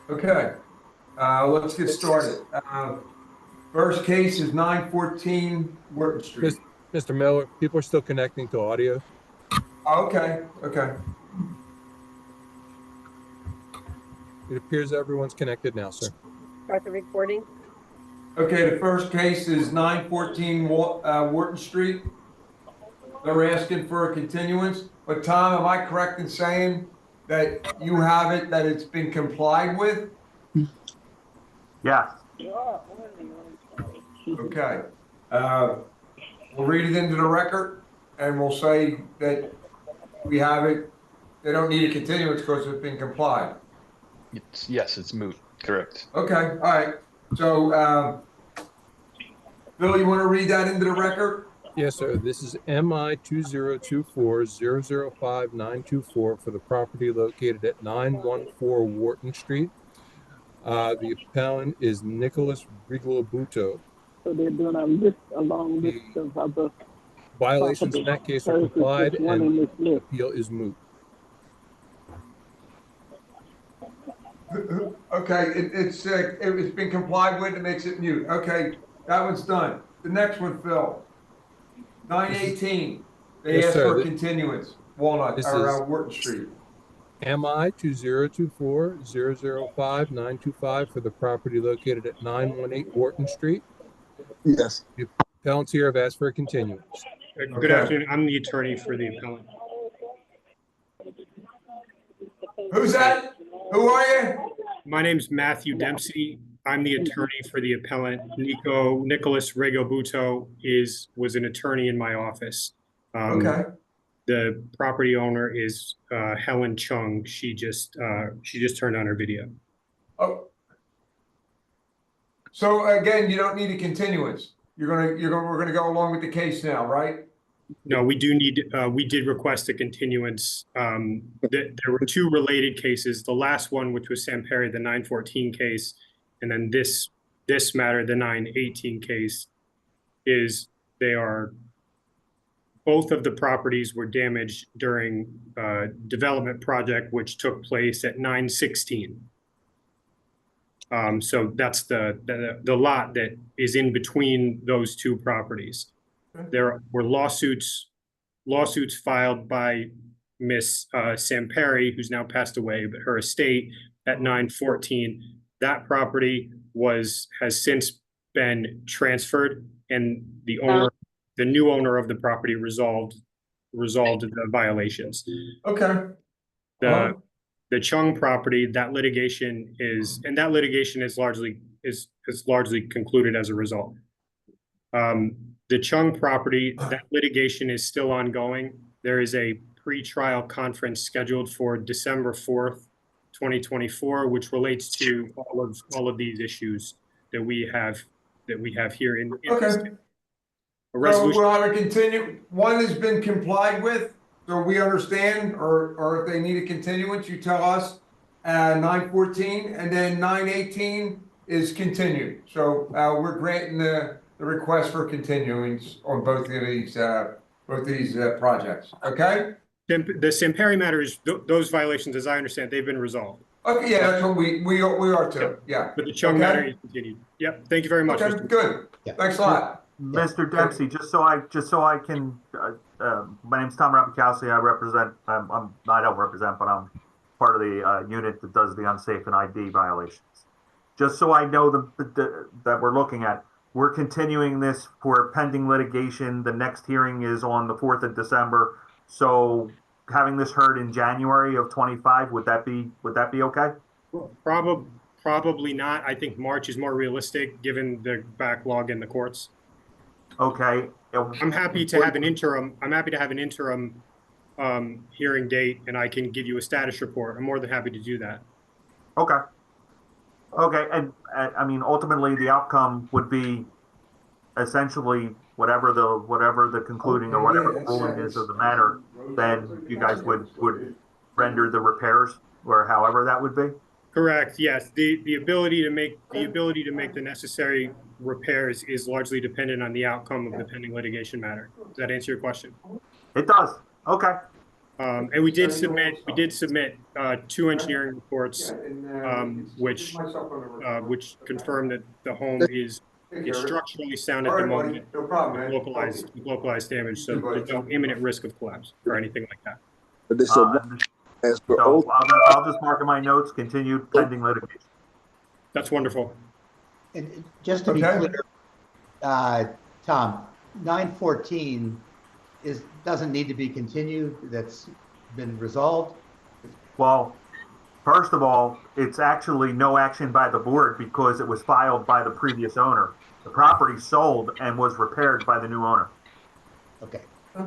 Okay, let's get started. First case is 914 Wharton Street. Mr. Miller, people are still connecting to audio. Okay. It appears everyone's connected now, sir. Start the recording. Okay, the first case is 914 Wharton Street. They're asking for a continuance, but Tom, am I correct in saying that you have it, that it's been complied with? Yes. Okay. We'll read it into the record and we'll say that we have it. They don't need a continuance because it's been complied. Yes, it's moot. Correct. Okay, all right. So, Bill, you want to read that into the record? Yes, sir. This is MI 2024-005-924 for the property located at 914 Wharton Street. The appellant is Nicholas Rigolobuto. So they're doing a long list of other Violations in that case are complied and the appeal is moot. Okay, it's been complied with. It makes it mute. Okay, that one's done. The next one, Phil. 918. They Yes, asked sir. for a continuance. Walnut or Wharton Street. MI 2024-005-925 for the property located at 918 Wharton Street. Yes. The appellants here have asked for a continuance. Good afternoon. I'm the attorney for the appellant. Who's that? Who are you? My name's Matthew Dempsey. I'm the attorney for the appellant. Nicholas Rigolobuto was an attorney in my office. Okay. The property owner is Helen Chung. She just turned on her video. Oh. So again, you don't need a continuance. We're gonna go along with the case now, right? No, we did request a continuance. There were two related cases. The last one, which was Sam Perry, the 914 case, and then this matter, the 918 case, both of the properties were damaged during a development project which took place at 916. So that's the lot that is in between those two properties. There were lawsuits filed by Miss Sam Perry, who's now passed away, but her estate at 914. That property has since been transferred, and the new owner of the property resolved the violations. Okay. The Chung property, that litigation is largely concluded as a result. The Chung property, that litigation is still ongoing. There is a pre-trial conference scheduled for December 4th, 2024, which relates to all of these issues that we have here in Okay. a resolution. So we'll have a continue. One has been complied with, so we understand, or if they need a continuance, you tell us. 914 and then 918 is continued. So we're granting the request for continuance on both of these projects. Okay. The Sam Perry matters, those violations, as I understand, they've been resolved. Okay. Yeah, that's what we are too. Yeah. But the Chung matter is continued. Yep. Thank you very much. Okay. Good. Yeah. Thanks a lot. Mr. Dempsey, just so I can, my name's Tom Rapikowski. I don't represent, but I'm part of the unit that does the unsafe and ID violations. Just so I know that we're looking at, we're continuing this for pending litigation. The next hearing is on the 4th of December. So having this heard in January of 25, would that be okay? Probably not. I think March is more realistic given the backlog in the courts. Okay. I'm happy to have an interim hearing date, and I can give you a status report. I'm more than happy to do that. Okay. And I mean, ultimately the outcome would be essentially whatever the concluding or whatever the ruling is of the matter, then you guys would render the repairs or however that would be. Correct. Yes. The ability to make the necessary repairs is largely dependent on the outcome of the pending litigation matter. Does that answer your question? It does. Okay. And we did submit 2 engineering reports which confirmed that the home is structurally sound All at the right, buddy, moment, no problem, man. with localized damage, so there's no imminent risk of collapse or anything like that. But this, so as per So oath, I'll just mark in my notes, continued pending litigation. That's wonderful. And just to be Okay. clear, Tom, 914 doesn't need to be continued. That's been resolved. Well, first of all, it's actually no action by the board because it was filed by the previous owner. The property sold and was repaired by the new owner. Okay.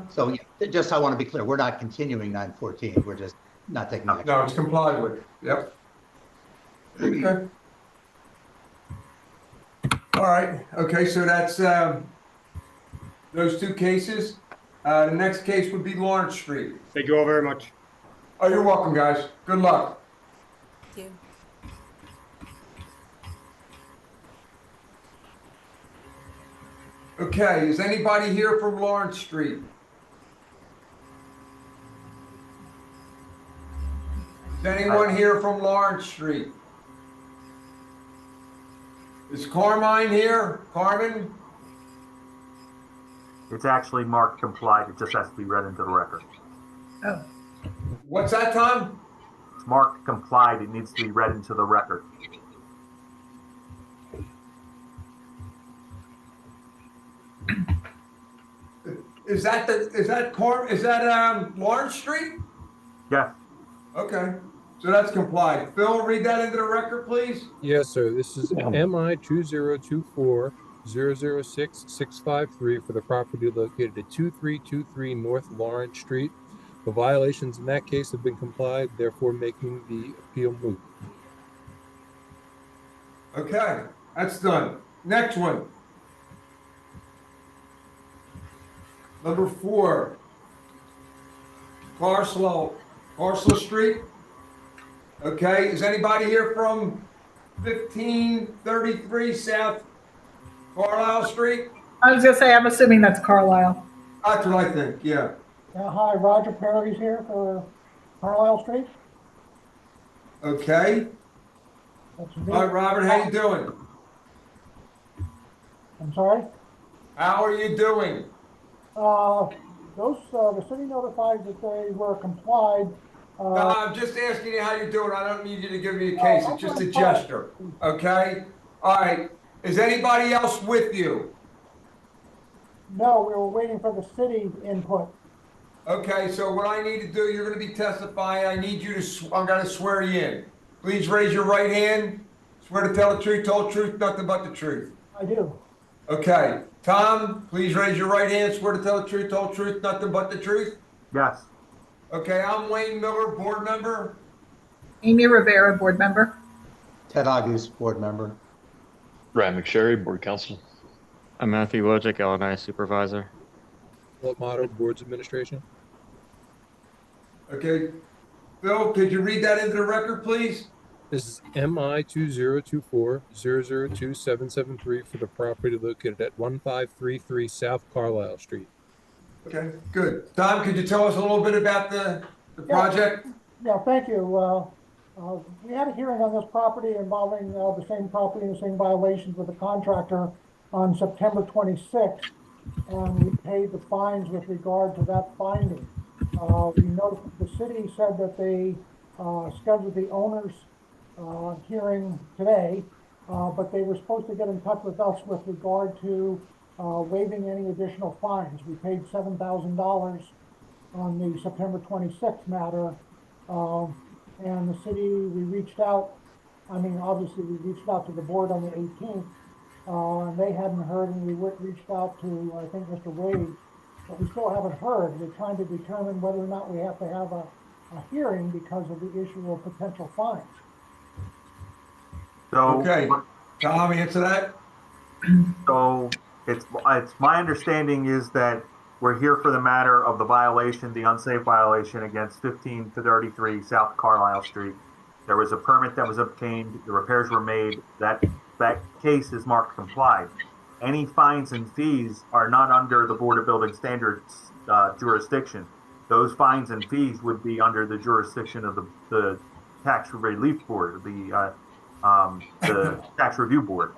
So just I want to be clear, we're not continuing 914. We're just not taking action. No, it's complied with, yep. Okay. All right, okay, so that's, those two cases. The next case would be Lawrence Street. Thank you all very much. Oh, you're welcome, guys. Good luck. Thank you. Okay, is anybody here from Lawrence Street? Is anyone here from Lawrence Street? Is Carmine here? Carmen? It's actually marked complied. It just has to be read into the record. Oh, What's that, Tom? It's marked complied. It needs to be read into the record. Is that Lawrence Street? Yes. Okay, so that's complied. Phil, read that into the record, please. Yes, sir. This is MI 2024-006-653 for the property located at 2323 North Lawrence Street. The violations in that case have been complied, therefore making the appeal moot. Okay, that's done. Next one. Number 4. Carslow Street. Okay, is anybody here from 1533 South Carlisle Street? I was gonna say, I'm assuming that's Carlisle. That's what I think, yeah. Hi, Roger Perry's here for Carlisle Street. Okay. That's me. All right, Robert, how you doing? I'm sorry. How are you doing? The city notified that they were complied. No, I'm just asking you how you're doing. I don't need you to give me a case. It's just a gesture, okay? All right. Is anybody else with you? No, we were waiting for the city input. Okay, so what I need to do, you're gonna be testifying. I need you to, I'm gonna swear you in. Please raise your right hand. Swear to tell the truth, whole truth, nothing but the truth. I do. Okay. Tom, please raise your right hand. Swear to tell the truth, whole truth, nothing but the truth. Yes. Okay, I'm Wayne Miller, board member. Amy Rivera, board member. Ted August, board member. Ryan McSherry, board counsel. I'm Matthew Wojcik, LNI supervisor. Philip Motto, Boards Administration. Okay. Phil, could you read that into the record, please? This is MI 2024-002-773 for the property located at 1533 South Carlisle Street. Okay, good. Tom, could you tell us a little bit about the project? Yeah, thank you. We had a hearing on this property involving the same property and the same violations with the contractor on September 26th, and we paid the fines with regard to that finding. We notified, the city said that they scheduled the owner's hearing today, but they were supposed to get in touch with us with regard to waiving any additional fines. We paid $7,000 on the September 26th matter, and the city, we reached out. I mean, obviously, we reached out to the board on the 18th, and they hadn't heard, and we reached out to, I think, Mr. Wade, but we still haven't heard. We're trying to determine whether or not we have to have a hearing because of the issue of potential fines. So, Okay. Tom, answer that. So it's my understanding is that we're here for the matter of the violation, the unsafe violation against 1533 South Carlisle Street. There was a permit that was obtained, the repairs were made, that case is marked complied. Any fines and fees are not under the Board of Building Standards jurisdiction. Those fines and fees would be under the jurisdiction of the tax relief board, the tax review board.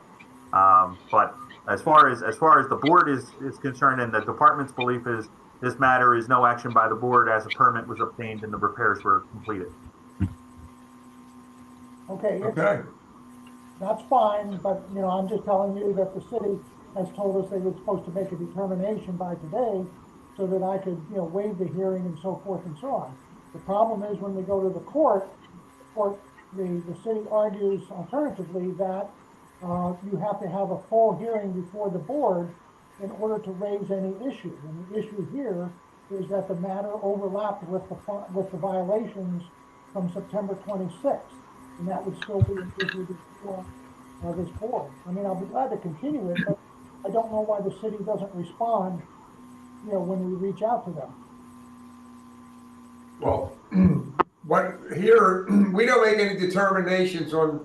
But as far as the board is concerned, and the department's belief is this matter is no action by the board as a permit was obtained and the repairs were completed. Okay, Okay, that's fine, but, you know, I'm just telling you that the city has told us they were supposed to make a determination by today so that I could, you know, waive the hearing and so forth and so on. The problem is when we go to the court, the city argues alternatively that you have to have a full hearing before the board in order to raise any issue. And the issue here is that the matter overlapped with the violations from September 26th. And that would still be an issue before this board. I mean, I'll be glad to continue it, but I don't know why the city doesn't respond, you know, when we reach out to them. well, we don't make any determinations on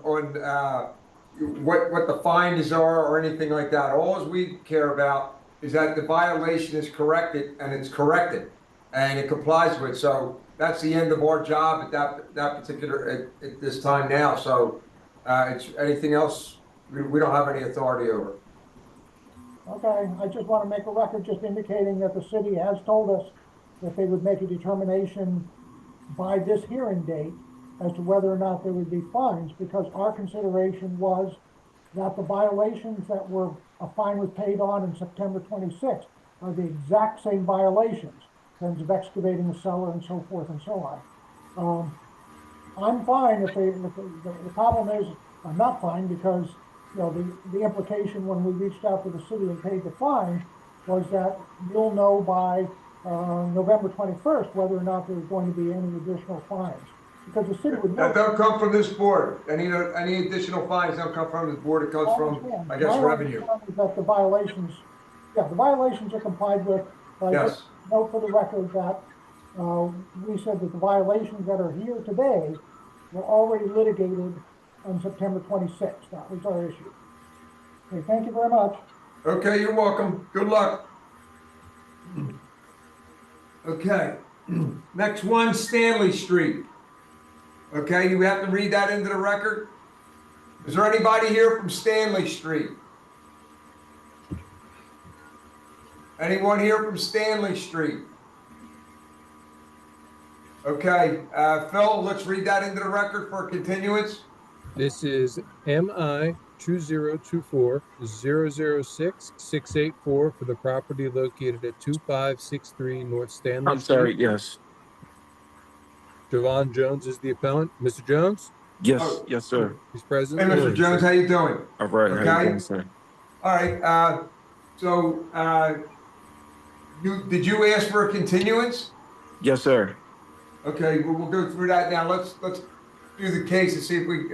what the fines are or anything like that. All we care about is that the violation is corrected and it's corrected and it complies with. So that's the end of our job at that particular, at this time now. So it's anything else, we don't have any authority over. Okay, I just want to make a record just indicating that the city has told us that they would make a determination by this hearing date as to whether or not there would be fines, because our consideration was that the violations that were, a fine was paid on in September 26th are the exact same violations in terms of excavating the cellar and so forth and so on. I'm fine if the problem is, I'm not fine because, you know, the implication when we reached out to the city and paid the fine was that you'll know by November 21st whether or not there's going to be any additional fines. Because the city would know. That don't come from this board. Any additional fines don't come from this board. It comes from, I guess, revenue. That the violations, the violations are complied with. But I just Yes. note for the record that we said that the violations that are here today were already litigated on September 26th. That was our issue. Okay, thank you very much. Okay, you're welcome. Good luck. Okay, next one, Stanley Street. Okay, you have to read that into the record. Is there anybody here from Stanley Street? Anyone here from Stanley Street? Okay, Phil, let's read that into the record for continuance. This is MI 2024-006-684 for the property located at 2563 North Stanley I'm sorry, Street. yes. Javon Jones is the appellant. Mr. Jones? Yes, Oh. yes, sir. He's present. Hey, Mr. Jones, how you doing? All right, how Okay. you doing, sir? All right, so, did you ask for a continuance? Yes, sir. Okay, we'll go through that now. Let's do the case and see if we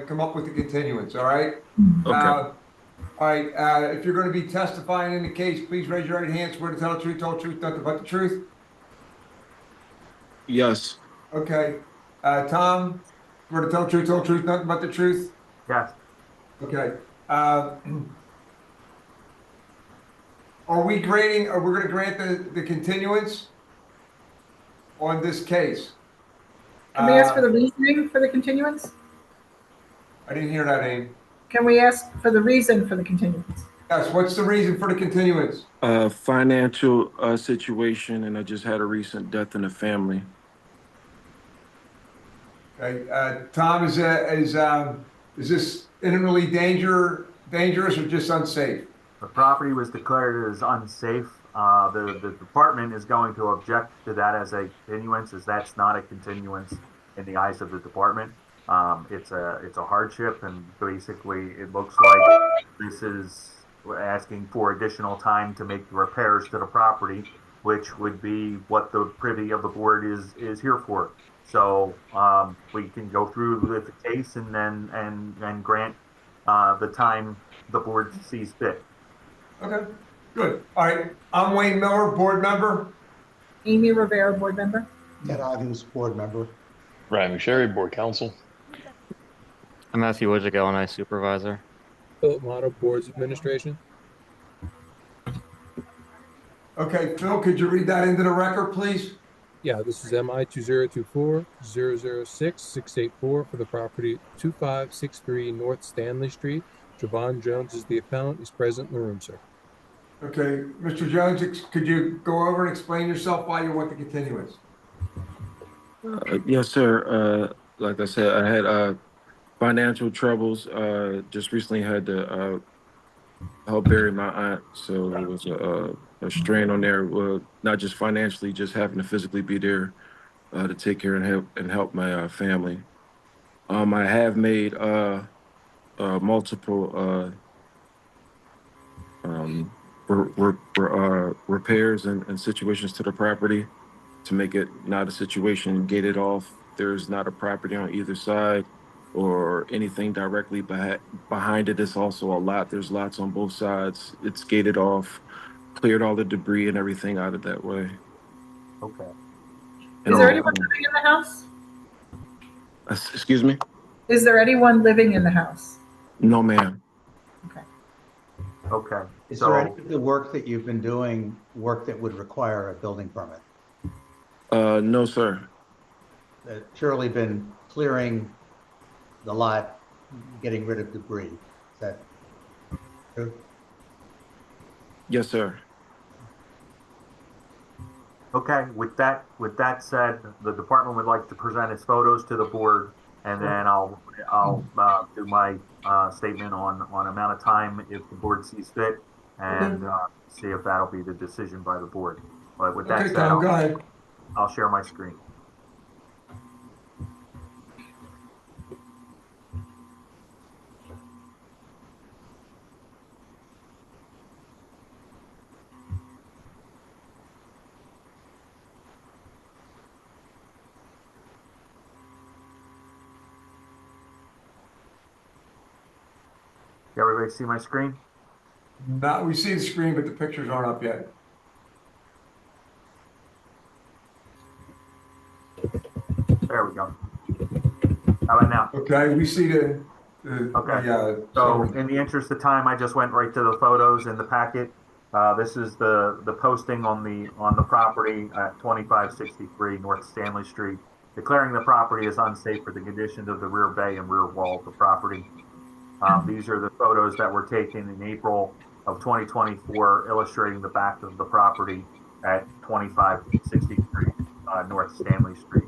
come up with the continuance, all right? Okay. All right, if you're going to be testifying in the case, please raise your right hand. Swear to tell the truth, nothing but the truth. Yes. Okay, Tom, swear to tell the truth, nothing but the truth. Yes. Okay. Are we going to grant the continuance on this case? Can we ask for the reasoning for the continuance? I didn't hear that, Aim. Can we ask for the reason for the continuance? Yes, what's the reason for the continuance? Financial situation, and I just had a recent death in the family. Okay, Tom, is this imminently dangerous or just unsafe? The property was declared as unsafe. The department is going to object to that as a continuance, as that's not a continuance in the eyes of the department. It's a hardship, and basically it looks like this is asking for additional time to make the repairs to the property, which would be what the privy of the board is here for. So we can go through with the case and then and grant the time the board sees fit. Okay, good. All right, I'm Wayne Miller, board member. Amy Rivera, board member. Ted Ivins, board member. Ryan McSherry, Board Counsel. I'm Matthew Wojcik, LNI supervisor. Philip Motto, Boards Administration. Okay, Phil, could you read that into the record, please? Yeah, this is MI 2024-006-684 for the property 2563 North Stanley Street. Javon Jones is the appellant. He's present in the room, sir. Okay, Mr. Jones, could you go over and explain yourself why you want the continuance? Yes, sir. Like I said, I had financial troubles. Just recently had to help bury my aunt, so it was a strain on there. Not just financially, just having to physically be there to take care and help my family. I have made multiple repairs and situations to the property to make it not a situation gated off. There's not a property on either side or anything directly behind it. It's also a lot. There's lots on both sides. It's gated off, cleared all the debris and everything out of that way. Okay. Is there anyone living in the house? Excuse me? Is there anyone living in the house? No, ma'am. Okay. Is there any of the work that you've been doing, work that would require a building permit? No, sir. Purely been clearing the lot, getting rid of debris. Is that true? Yes, sir. Okay, with that said, the department would like to present its photos to the board, and then I'll do my statement on amount of time if the board sees fit, and see if that'll be the decision by the board. But with that Okay, said, Tom, go ahead. I'll share my screen. Everybody see my screen? We see the screen, but the pictures aren't up yet. There we go. How about now? Okay, we see the Okay. So in the interest of time, I just went right to the photos in the packet. This is the posting on the property at 2563 North Stanley Street, declaring the property as unsafe for the conditions of the rear bay and rear wall of the property. These are the photos that were taken in April of 2024, illustrating the back of the property at 2563 North Stanley Street.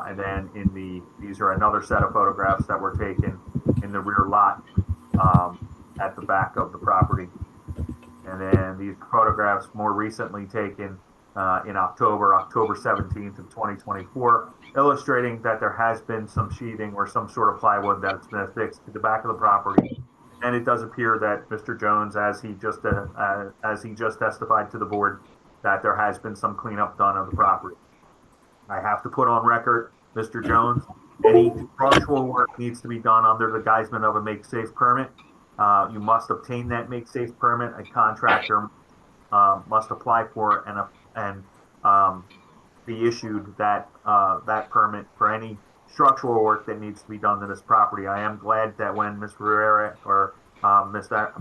And then these are another set of photographs that were taken in the rear lot at the back of the property. And then these photographs more recently taken in October 17th of 2024, illustrating that there has been some sheathing or some sort of plywood that's been affixed to the back of the property. And it does appear that Mr. Jones, as he just testified to the board, that there has been some cleanup done of the property. I have to put on record, Mr. Jones, any structural work needs to be done under the guisement of a make safe permit. You must obtain that make safe permit. A contractor must apply for and be issued that permit for any structural work that needs to be done to this property. I am glad that when Ms. Rivera or Mr.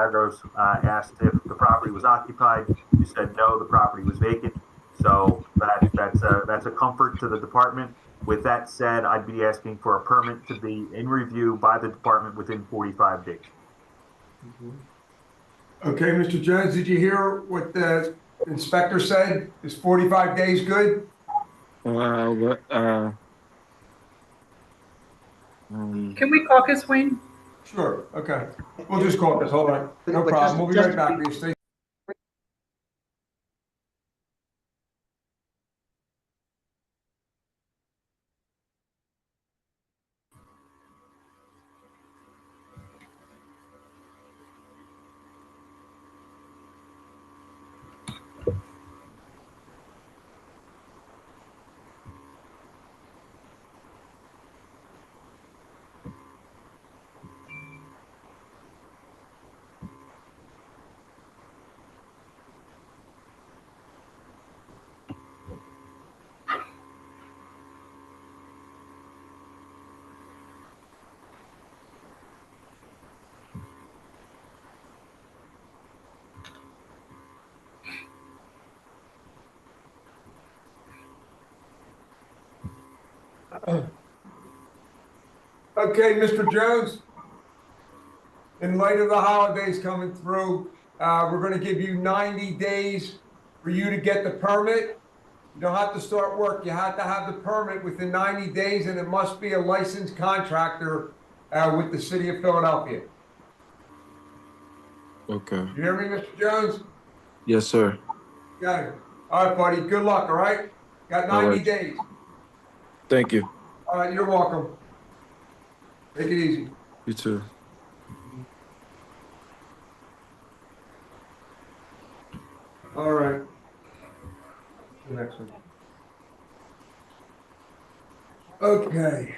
Agros asked if the property was occupied, you said no, the property was vacant. So that's a comfort to the department. With that said, I'd be asking for a permit to be in review by the department within 45 days. Okay, Mr. Jones, did you hear what the inspector said? Is 45 days good? Can we caucus, Wayne? Sure, okay. We'll just caucus, hold on. No problem. We'll be right back. Stay Okay, Mr. Jones. In light of the holidays coming through, we're gonna give you 90 days for you to get the permit. You don't have to start work. You have to have the permit within 90 days, and it must be a licensed contractor with the city of Philadelphia. Okay. You hear me, Mr. Jones? Yes, sir. Got it. All right, buddy. Good luck, all right? Got All 90 right. days. Thank you. All right, you're welcome. Take it easy. You too. All right. The next one. Okay.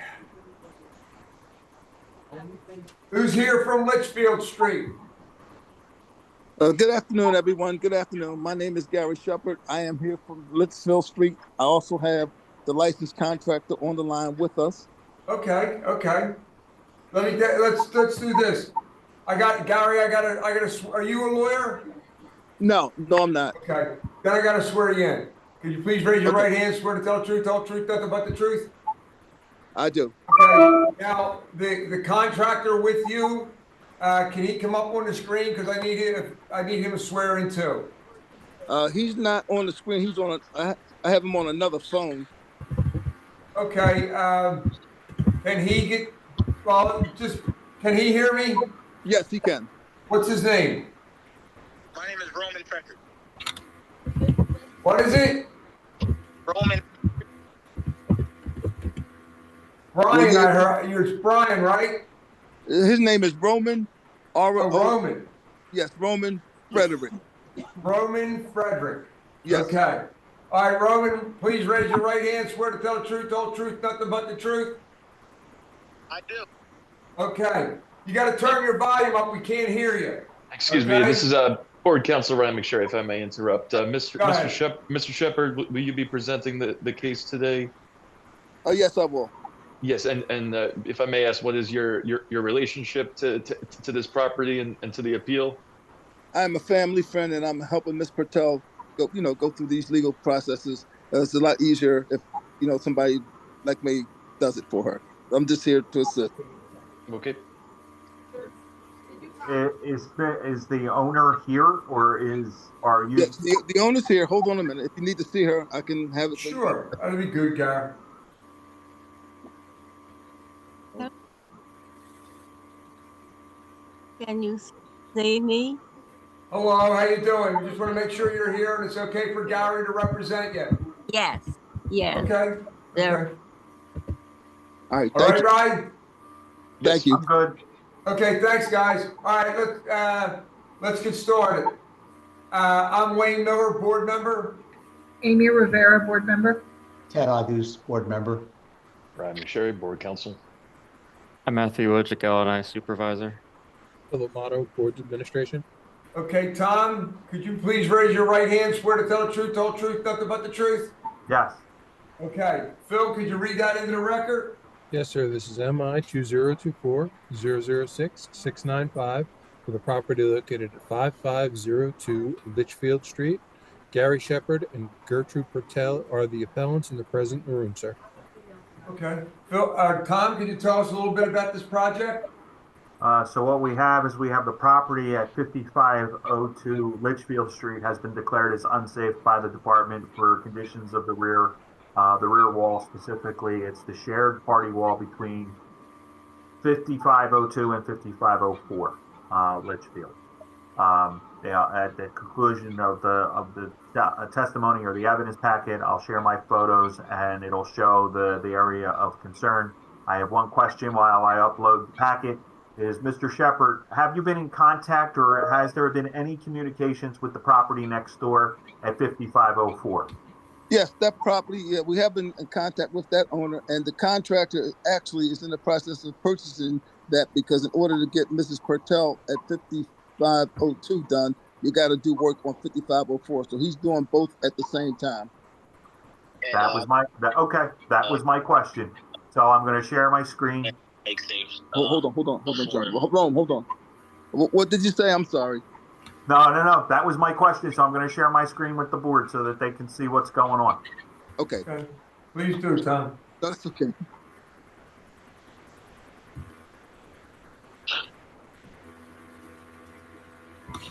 Who's here from Litchfield Street? Good afternoon, everyone. Good afternoon. My name is Gary Shepard. I am here from Litchfield Street. I also have the licensed contractor on the line with us. Okay, okay. Let's do this. I got Gary. Are you a lawyer? No, I'm not. Okay. Then I gotta swear you in. Could you please raise your right hand, swear to tell the truth, nothing but the truth? I do. Okay. Now the contractor with you, can he come up on the screen? Because I need him to swear in too. He's not on the screen. He's on. I have him on another phone. Okay. Can he get? Well, can he hear me? Yes, he can. What's his name? My name is Roman Frederick. What is it? Roman. Brian, I heard you're Brian, right? His name is Roman. Roman. Yes, Roman Frederick. Roman Frederick. Yes. Okay. All right, Roman, please raise your right hand. Swear to tell the truth, nothing but the truth. I do. Okay. You got to turn your volume up. We can't hear you. Excuse me, this is Board Counsel Ryan McSherry, if I may interrupt. Mr. Shepard, will you be presenting the case today? Oh, yes, I will. Yes, and if I may ask, what is your relationship to this property and to the appeal? I'm a family friend, and I'm helping Ms. Pertel go through these legal processes. It's a lot easier if somebody like me does it for her. I'm just here to assist. Okay. Is the owner here, or are you? Yes, the owner's here. Hold on a minute. If you need to see her, I can have it. Sure, that'd be good, Gary. Can you see me? Hello, how you doing? We just want to make sure you're here and it's okay for Gary to represent you. Yes. Yes. Okay. There. All right. All right, Ryan. Thank you. I'm good. Okay, thanks, guys. All right, let's get started. I'm Wayne Miller, board member. Amy Rivera, board member. Ted Agus, board member. Ryan McSherry, Board Counsel. I'm Matthew Wojcik, and I supervisor. Philip Motto, Board Administration. Okay, Tom, could you please raise your right hand, swear to tell the truth, nothing but the truth? Yes. Okay, Phil, could you read that into the record? Yes, sir. This is MI 2024-006-695 for the property located at 5502 Litchfield Street. Gary Shepard and Gertrude Pertel are the appellants in the present room, sir. Okay. Phil, Tom, could you tell us a little bit about this project? So what we have is the property at 5502 Litchfield Street has been declared as unsafe by the department for conditions of the rear wall specifically. It's the shared party wall between 5502 and 5504 Litchfield. At the conclusion of the testimony or the evidence packet, I'll share my photos and it'll show the area of concern. I have one question while I upload the packet. Is Mr. Shepard, have you been in contact or has there been any communications with the property next door at 5504? Yes, that property, yeah, we have been in contact with that owner, and the contractor actually is in the process of purchasing that because in order to get Mrs. Pertel at 5502 done, you got to do work on 5504. So he's doing both at the same time. That was my question. So I'm going to share my screen. Hold on, John. Hold on. What did you say? I'm sorry. No. That was my question. So I'm going to share my screen with the board so that they can see what's going on. Okay. Please do, Tom. That's okay.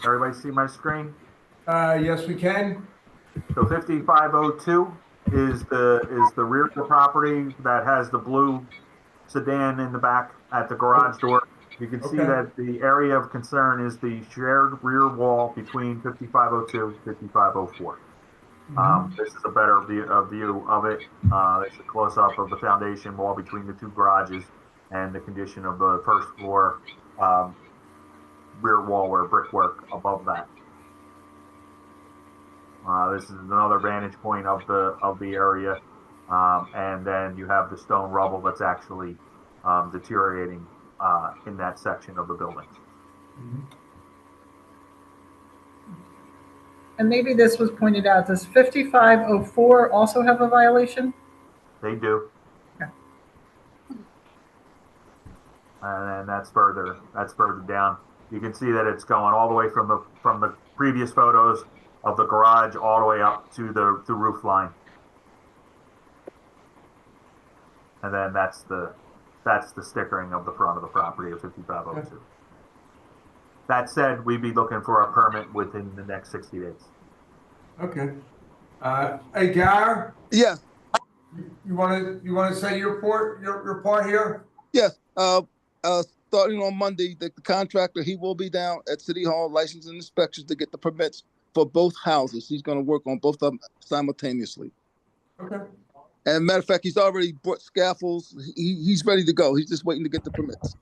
Everybody see my screen? Yes, we can. So 5502 is the rear of the property that has the blue sedan in the back at the garage door. You can see Okay. that the area of concern is the shared rear wall between 5502 and 5504. This is a better view of it. It's a close-up of the foundation wall between the two garages and the condition of the first floor rear wall or brickwork above that. This is another vantage point of the area, and then you have the stone rubble that's actually deteriorating in that section of the building. And maybe this was pointed out, does 5504 also have a violation? They do. Okay. And then that's further down. You can see that it's going all the way from the previous photos of the garage all the way up to the roof line. And then that's the stickering of the front of the property of 5502. Okay. That said, we'd be looking for a permit within the next 60 days. Okay. Hey, Gar? Yes. You want to say your part here? Yes. Starting on Monday, the contractor, he will be down at City Hall, license and inspections to get the permits for both houses. He's going to work on both of them simultaneously. Okay. And matter of fact, he's already brought scaffolds. He's ready to go. He's just waiting to get the permits.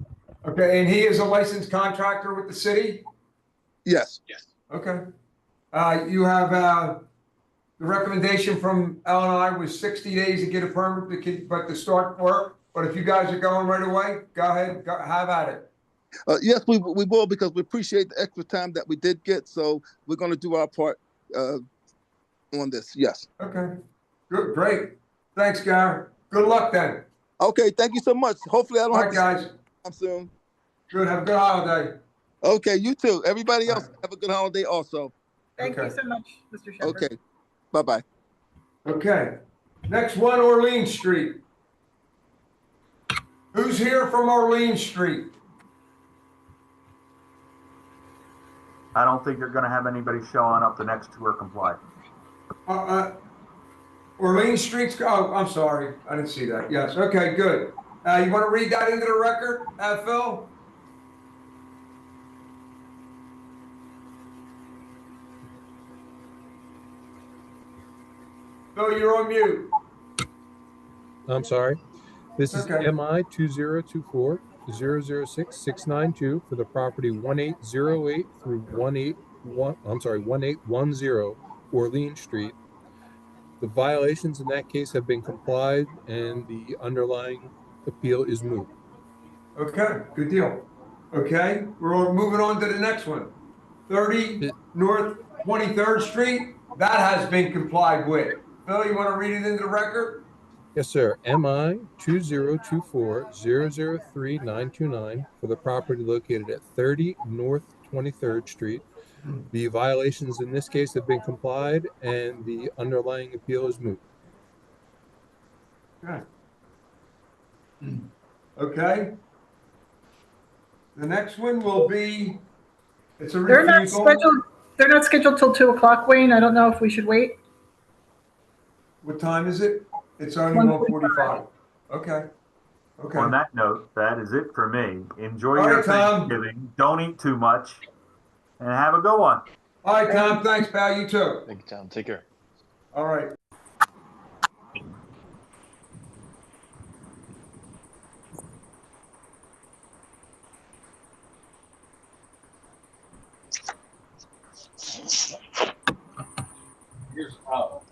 Okay, and he is a licensed contractor with the city? Yes. Yes. Okay. You have the recommendation from L&I was 60 days to get a permit, but to start work. But if you guys are going right away, go ahead, have at it. Yes, we will, because we appreciate the extra time that we did get. So we're going to do our part on this. Yes. Okay. Good. Great. Thanks, Gar. Good luck then. Okay. Thank you so much. Hopefully I don't have to guys. come soon. Good. Have a good holiday. Okay. You too. Everybody else have a good holiday also. Thank you so much, Mr. Shepherd. Okay. Bye-bye. Okay. Next one, Orleans Street. Who's here from Orleans Street? I don't think you're going to have anybody showing up. The next two are complied. Orleans Street's, oh, I'm sorry. I didn't see that. Yes. Okay, good. You want to read that into the record, Phil? Phil, you're on mute. I'm sorry. This is Okay. MI 2024-006-692 for the property 1808 through 1810 Orleans Street. The violations in that case have been complied and the underlying appeal is moot. Okay, good deal. Okay, we're moving on to the next one. 30 North 23rd Street, that has been complied with. Phil, you want to read it into the record? Yes, sir. MI 2024-003-929 for the property located at 30 North 23rd Street. The violations in this case have been complied and the underlying appeal is moot. Okay. Okay. The next one will be, it's a refusal. They're not scheduled till 2 o'clock, Wayne. I don't know if we should wait. What time is it? It's only 1:45. Okay. Okay. On that note, that is it for me. Enjoy All your right, Tom. Thanksgiving. Don't eat too much, and have a good one. All right, Tom. Thanks, pal. You too. Thank you, Tom. Take care. All right. Here's the problem.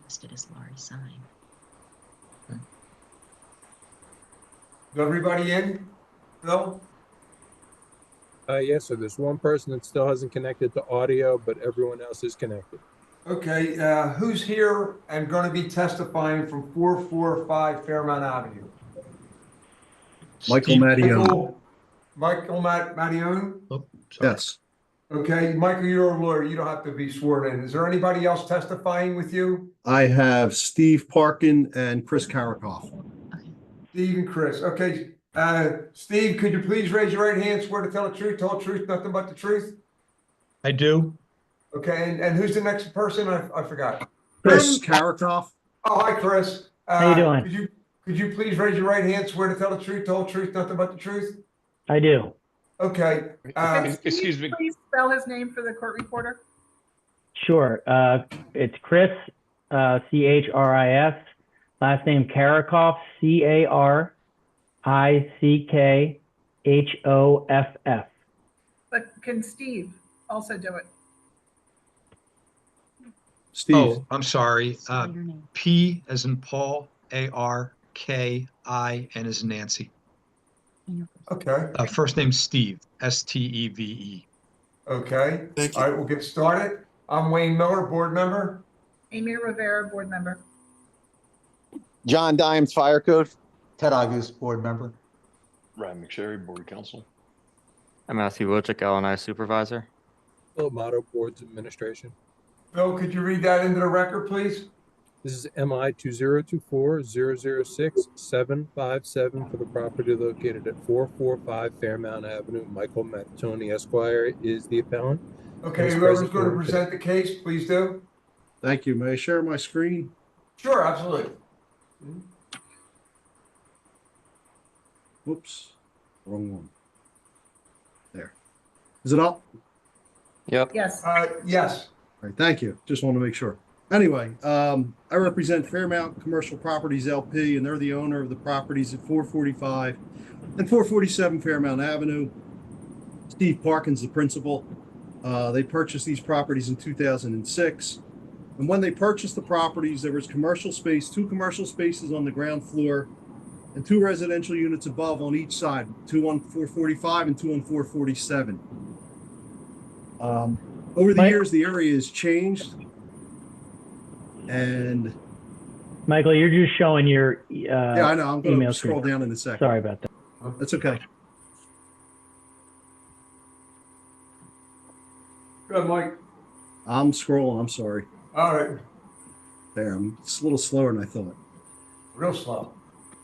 Listed as Laurie Sign. Is everybody in, Phil? Yes, so there's one person that still hasn't connected to audio, but everyone else is connected. Okay, who's here and gonna be testifying from 445 Fairmount Avenue? Michael Mattione. Michael Mattione? Yes. Okay, Michael, you're a lawyer. You don't have to be sworn in. Is there anybody else testifying with you? I have Steve Parkin and Chris Karakoff. Steve and Chris. Okay, Steve, could you please raise your right hand, swear to tell the truth, nothing but the truth? I do. Okay, and who's the next person? I forgot. Chris Karakoff. Oh, hi, Chris. How you doing? Could you please raise your right hand, swear to tell the truth, nothing but the truth? I do. Okay. Excuse me. Please spell his name for the court reporter. Sure. It's Chris, Chris. Last name Karakoff, Karickhoff. But can Steve also do it? Steve. Oh, I'm sorry. P as in Paul, ARKI, N as in Nancy. Okay. First name Steve, STEVE. Okay. Thank you. All right, we'll get started. I'm Wayne Miller, board member. Amy Rivera, board member. John Dimes, Fire Code. Ted August, board member. Ryan McSherry, Board Counsel. I'm Matthew Wojcik, LNI supervisor. Bill Motto, Boards Administration. Bill, could you read that into the record, please? This is MI 2024-006-757 for the property located at 445 Fairmount Avenue. Michael Mattione Esquire is the appellant. Okay, He's whoever's present going to for- present the case, please do. Thank you. May I share my screen? Sure, absolutely. Whoops. Wrong one. There. Is it up? Yep. Yes. Yes. All right, thank you. Just want to make sure. Anyway, I represent Fairmount Commercial Properties LP, and they're the owner of the properties at 445 and 447 Fairmount Avenue. Steve Parkin's the principal. They purchased these properties in 2006. And when they purchased the properties, there was commercial space, 2 commercial spaces on the ground floor, and 2 residential units above on each side, 2 on 445 and 2 on 447. Over the years, the area has changed. And Michael, you're just showing your yeah, I know. I'm going email to scroll screen. down in a second. Sorry about that. That's okay. Go ahead, Mike. I'm scrolling. I'm sorry. All right. There, it's a little slower than I thought. Real slow.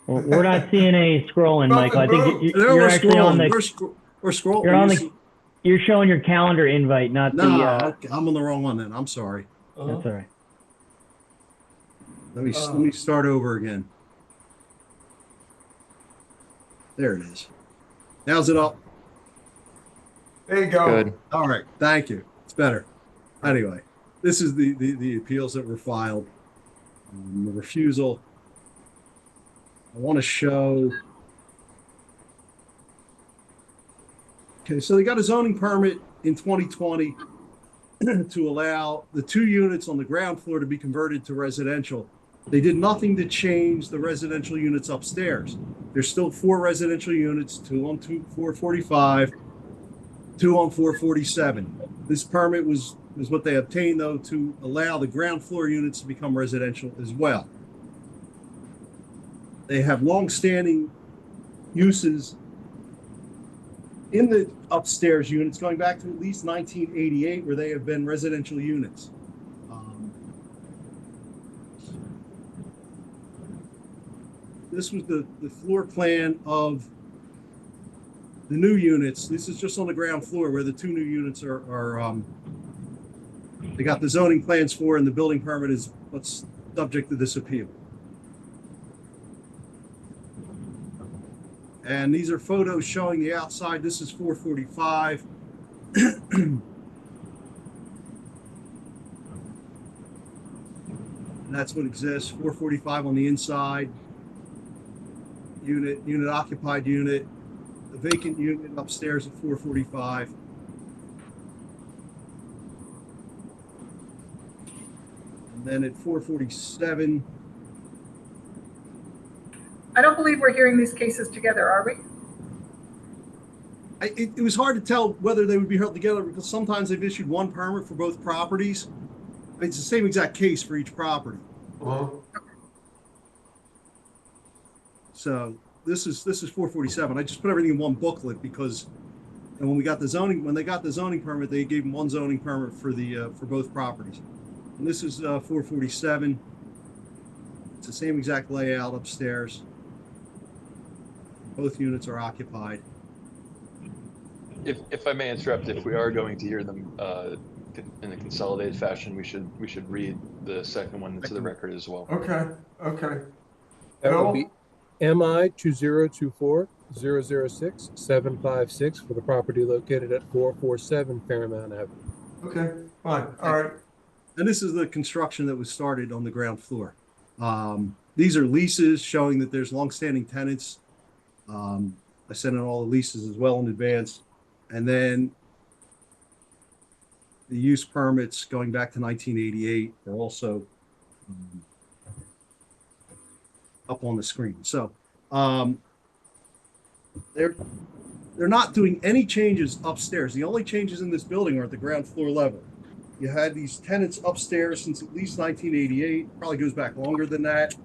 Well, we're not seeing any scrolling, Michael. I think No, you're we're actually on scrolling. the. We're scrolling. You're on the. You're showing your calendar invite, not No, the. okay, I'm on the wrong one then. I'm sorry. That's all right. Let me start over again. There it is. Now's it up. There you go. Good. All right. Thank you. It's better. Anyway, this is the appeals that were filed. The refusal. I want to show. Okay, so they got a zoning permit in 2020 to allow the 2 units on the ground floor to be converted to residential. They did nothing to change the residential units upstairs. There's still 4 residential units, 2 on 445, 2 on 447. This permit was what they obtained, though, to allow the ground floor units to become residential as well. They have long-standing uses in the upstairs units going back to at least 1988, where they have been residential units. This was the floor plan of the new units. This is just on the ground floor where the 2 new units are they got the zoning plans for, and the building permit is what's subject to this appeal. And these are photos showing the outside. This is 445. And that's what exists. 445 on the inside. Unit occupied unit. The vacant unit upstairs at 445. And then at 447. I don't believe we're hearing these cases together, are we? it was hard to tell whether they would be held together because sometimes they've issued one permit for both properties. It's the same exact case for each property. So this is 447. I just put everything in one booklet because, and when they got the zoning permit, they gave them one zoning permit for for both properties. And this is 447. It's the same exact layout upstairs. Both units are occupied. If I may interrupt, if we are going to hear them in a consolidated fashion, we should read the second one into the record as well. Okay. That would be MI 2024-006-756 for the property located at 447 Fairmount Avenue. Okay, fine. All right. And this is the construction that was started on the ground floor. These are leases showing that there's longstanding tenants. I sent in all the leases as well in advance. And then the use permits going back to 1988 are also up on the screen. So they're not doing any changes upstairs. The only changes in this building are at the ground floor level. You had these tenants upstairs since at least 1988, probably goes back longer than that.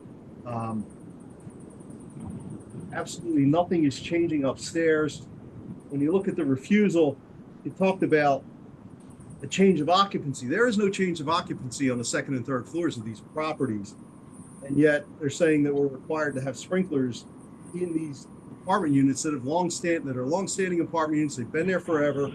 Absolutely nothing is changing upstairs. When you look at the refusal, it talked about a change of occupancy. There is no change of occupancy on the second and third floors of these properties. And yet they're saying that we're required to have sprinklers in these apartment units that are longstanding apartment units. They've been there forever.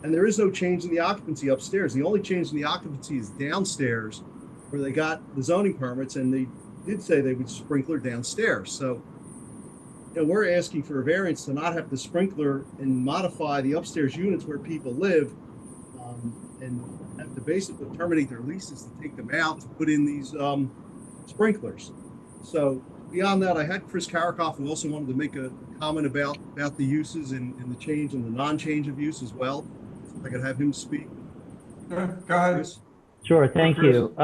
And there is no change in the occupancy upstairs. The only change in the occupancy is downstairs, where they got the zoning permits, and they did say they would sprinkler downstairs. So, we're asking for a variance to not have the sprinkler and modify the upstairs units where people live, and have to basically terminate their leases to take them out to put in these sprinklers. So beyond that, I had Chris Karakoff, who also wanted to make a comment about the uses and the change and the non-change of use as well. If I could have him speak. Go ahead. Chris? Sure, thank you.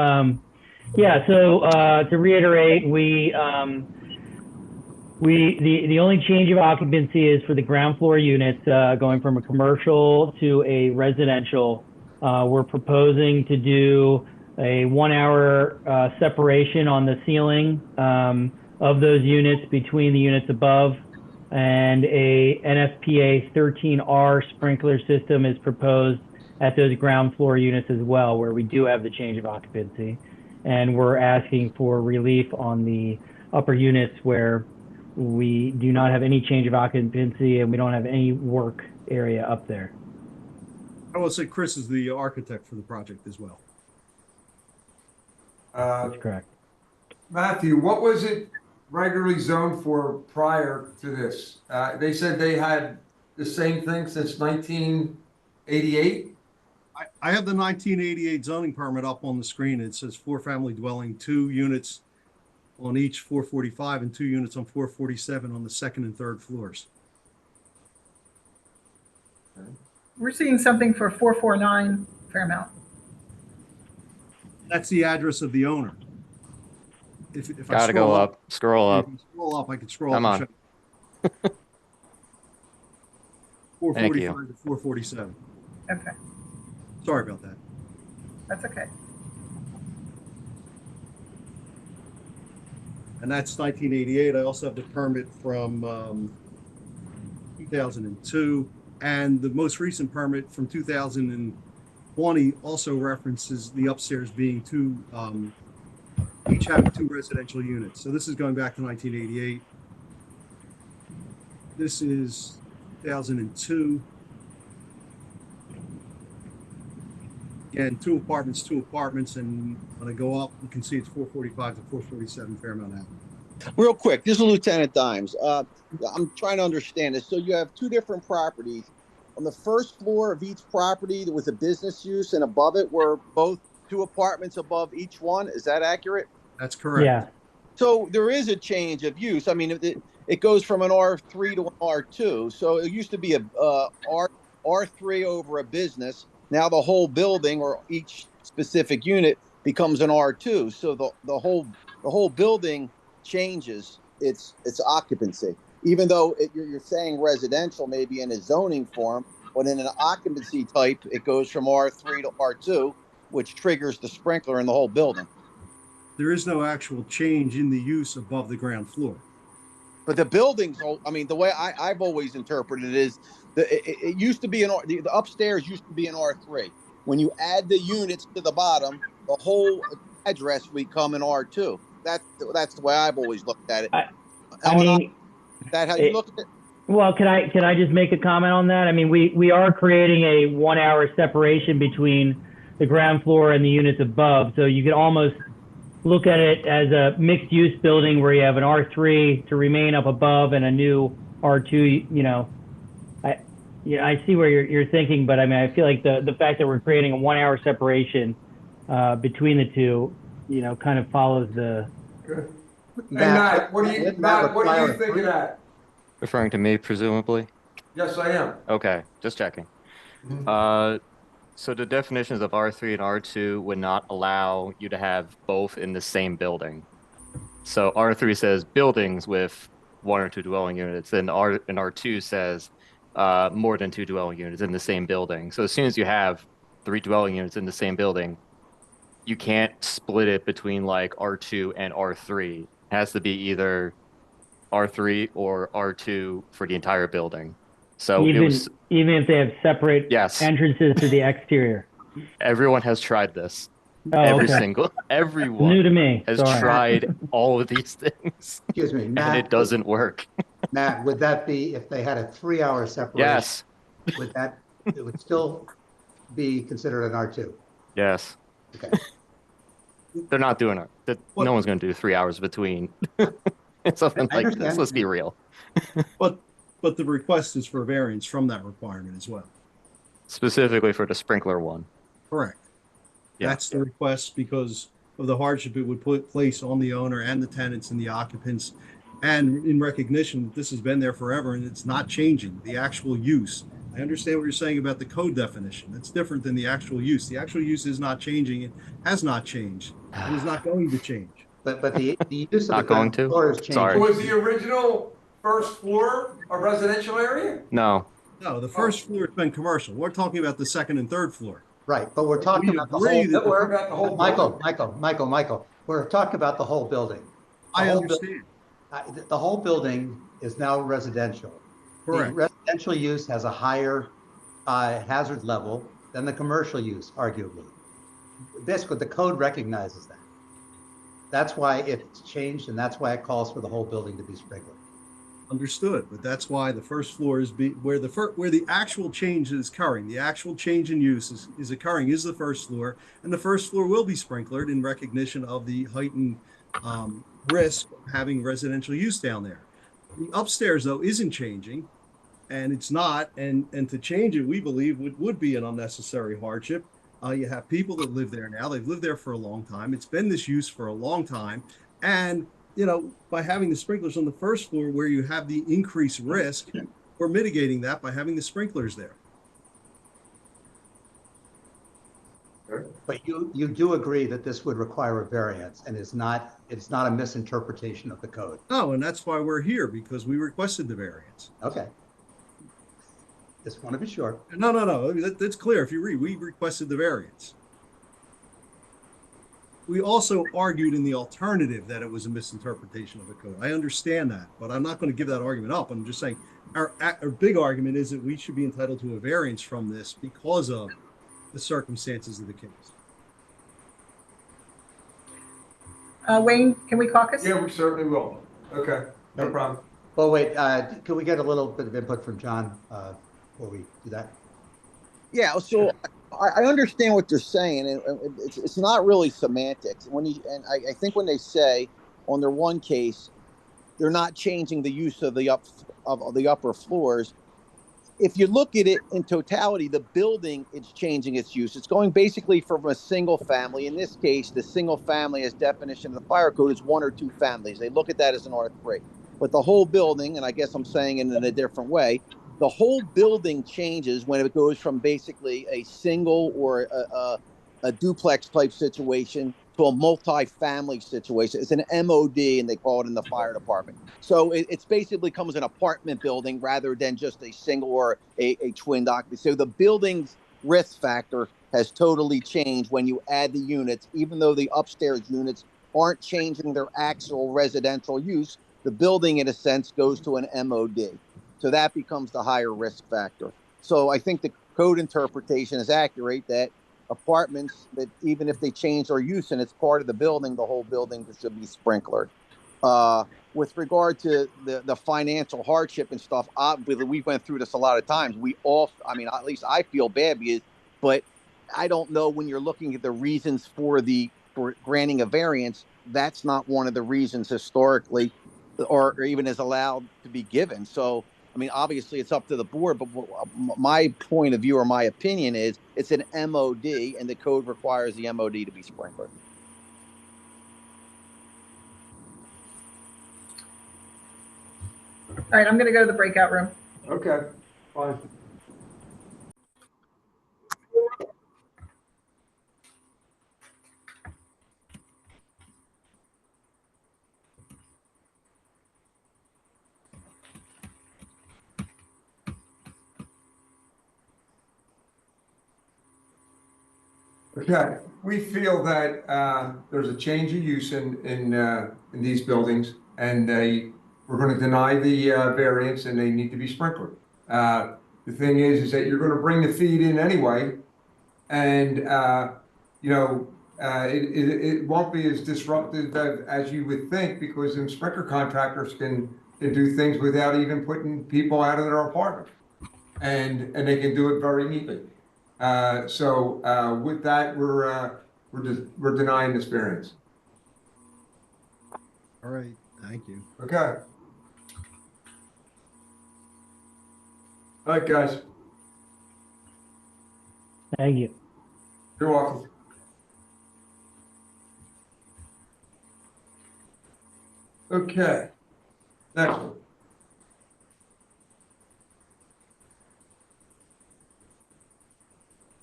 Yeah, so to reiterate, the only change of occupancy is for the ground floor units going from a commercial to a residential. We're proposing to do a 1 hour separation on the ceiling of those units between the units above, and a NFPA 13R sprinkler system is proposed at those ground floor units as well, where we do have the change of occupancy. And we're asking for relief on the upper units where we do not have any change of occupancy and we don't have any work area up there. I will say Chris is the architect for the project as well. That's correct. Matthew, what was it regularly zoned for prior to this? They said they had the same thing since 1988? I have the 1988 zoning permit up on the screen. It says 4-family dwelling, 2 units on each 445 and 2 units on 447 on the second and third floors. We're seeing something for 449 Fairmount. That's the address of the owner. If I Gotta go up. Scroll up. Scroll up. I can scroll Come up. on. 445 to 447. Okay, Sorry about that. that's okay. And that's 1988. I also have the permit from 2002. And the most recent permit from 2020 also references the upstairs being 2, each having 2 residential units. So this is going back to 1988. This is 2002. Again, 2 apartments, and when I go up, you can see it's 445 to 447 Fairmount Avenue. Real quick, this is Lieutenant Dimes. I'm trying to understand this. So you have 2 different properties. On the first floor of each property, there was a business use, and above it were both 2 apartments above each one. Is that accurate? That's correct. Yeah. So there is a change of use. I mean, it goes from an R3 to an R2. So it used to be a R3 over a business. Now the whole building or each specific unit becomes an R2. So the whole building changes its occupancy. even though you're saying residential maybe in a zoning form, but in an occupancy type, it goes from R3 to R2, which triggers the sprinkler in the whole building. There is no actual change in the use above the ground floor. But the buildings, I mean, the way I've always interpreted it is it used to be the upstairs used to be an R3. When you add the units to the bottom, the whole address would become an R2. That's the way I've always looked at it. I mean, is that how you look at it? Well, can I just make a comment on that? I mean, we are creating a 1 hour separation between the ground floor and the units above. So you could almost look at it as a mixed use building where you have an R3 to remain up above and a new R2, you know. I see where you're thinking, but I mean, I feel like the fact that we're creating a 1 hour separation between the two, you know, kind of follows the. Good. Hey, Matt, what do you think of that? Referring to me, presumably? Yes, I am. Okay, just checking. So the definitions of R3 and R2 would not allow you to have both in the same building. So R3 says buildings with 1 or 2 dwelling units, and R2 says more than 2 dwelling units in the same building. So as soon as you have 3 dwelling units in the same building, you can't split it between like R2 and R3. It has to be either R3 or R2 for the entire building. So even if they have separate entrances to the exterior. Everyone has tried this. Oh, Everyone new to me. has Sorry. tried all of these things. Excuse me, Matt. And it doesn't work. Matt, would that be if they had a 3 hour separation? Yes. It would still be considered an R2? Yes. Okay. They're not doing it. No one's going to do 3 hours between something like this. Let's be real. But the request is for a variance from that requirement as well. Specifically for the sprinkler one. Correct. Yeah. That's the request because of the hardship it would place on the owner and the tenants and the occupants. And in recognition that this has been there forever and it's not changing, the actual use. I understand what you're saying about the code definition. That's different than the actual use. The actual use is not changing. It has not changed. It is not going to change. But the use of Not the going ground to? floor is changing. Sorry. Was the original first floor a residential area? No. No, the first floor has been commercial. We're talking about the second and third floor. Right, but we're talking We about the agree that whole. Michael, we're talking about the whole building. I understand. The whole building is now residential. Correct. The residential use has a higher hazard level than the commercial use, arguably. Basically, the code recognizes that. That's why it's changed, and that's why it calls for the whole building to be sprinkled. Understood, but that's why the first floor is where the actual change is occurring. The actual change in use is occurring is the first floor, and the first floor will be sprinklered in recognition of the heightened risk of having residential use down there. The upstairs though isn't changing, and it's not, and to change it we believe would be an unnecessary hardship. You have people that live there now. They've lived there for a long time. It's been this use for a long time, and you know, by having the sprinklers on the first floor where you have the increased risk, we're mitigating that by having the sprinklers there. But you do agree that this would require a variance, and it's not a misinterpretation of the code. No, and that's why we're here, because we requested the variance. Okay. Just want to be sure. No. That's clear. If you read, we requested the variance. We also argued in the alternative that it was a misinterpretation of the code. I understand that, but I'm not going to give that argument up. I'm just saying our big argument is that we should be entitled to a variance from this because of the circumstances of the case. Wayne, can we caucus? Yeah, we certainly will. Okay, no problem. Well, wait, can we get a little bit of input from John before we do that? Yeah, so I understand what they're saying, and it's not really semantics. I think when they say on their one case, they're not changing the use of the upper floors. If you look at it in totality, the building is changing its use. It's going basically from a single family. In this case, the single family, as definition of the fire code, is 1 or 2 families. They look at that as an R3. But the whole building, and I guess I'm saying it in a different way, the whole building changes when it goes from basically a single or a duplex type situation to a multi-family situation. It's an MOD, and they call it in the fire department. So it's basically becomes an apartment building rather than just a single or a twin occupancy. So the building's risk factor has totally changed when you add the units, even though the upstairs units aren't changing their actual residential use. The building, in a sense, goes to an MOD. So that becomes the higher risk factor. So I think the code interpretation is accurate that apartments, that even if they change their use and it's part of the building, the whole building should be sprinklered. With regard to the financial hardship and stuff, we went through this a lot of times. We all, I mean, at least I feel bad but I don't know, when you're looking at the reasons for granting a variance, that's not one of the reasons historically, or even is allowed to be given. So, I mean, obviously it's up to the board, but my point of view or my opinion is it's an MOD, and the code requires the MOD to be sprinkled. All right, I'm going to go to the breakout room. Okay, fine. Okay, we feel that there's a change of use in these buildings, and we're going to deny the variance, and they need to be sprinkled. The thing is that you're going to bring the feed in anyway, and you know, it won't be as disruptive as you would think, because them sprinkler contractors can do things without even putting people out of their apartment, and they can do it very neatly. So with that, we're denying this variance. All right, thank you. Okay. All right, guys. Thank you. You're welcome. Okay. Next one.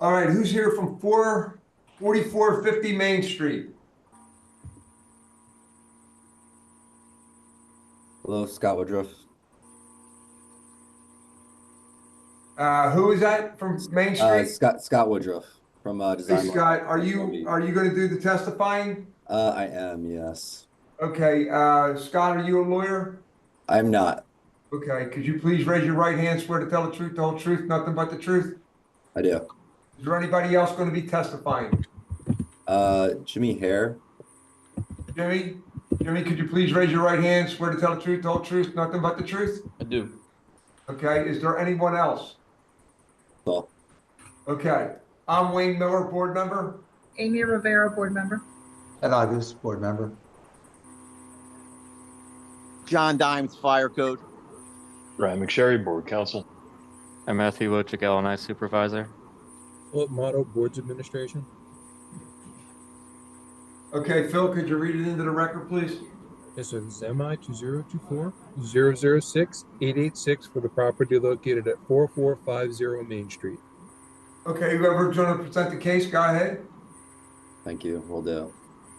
All right, who's here from 4450 Main Street? Hello, Scott Woodruff. Who is that from Main Street? Scott Woodruff from Design. Hey, Scott, are you going to do the testifying? I am, yes. Okay, Scott, are you a lawyer? I'm not. Okay, could you please raise your right hand, swear to tell the truth, the whole truth, nothing but the truth? I do. Is there anybody else going to be testifying? Jimmy Hare. Jimmy, could you please raise your right hand, swear to tell the truth, the whole truth, nothing but the truth? I do. Okay, is there anyone else? No. Okay, I'm Wayne Miller, board member. Amy Rivera, board member. Ed August, board member. John Dimes, fire code. Ryan McSherry, board counsel. I'm Matthew Wojcik, LNI supervisor. Philip Motto, boards administration. Okay, Phil, could you read it into the record, please? Yes, sir. This is MI 2024-006-886 for the property located at 4450 Main Street. Okay, whoever's going to present the case, go ahead. Thank you. Will do.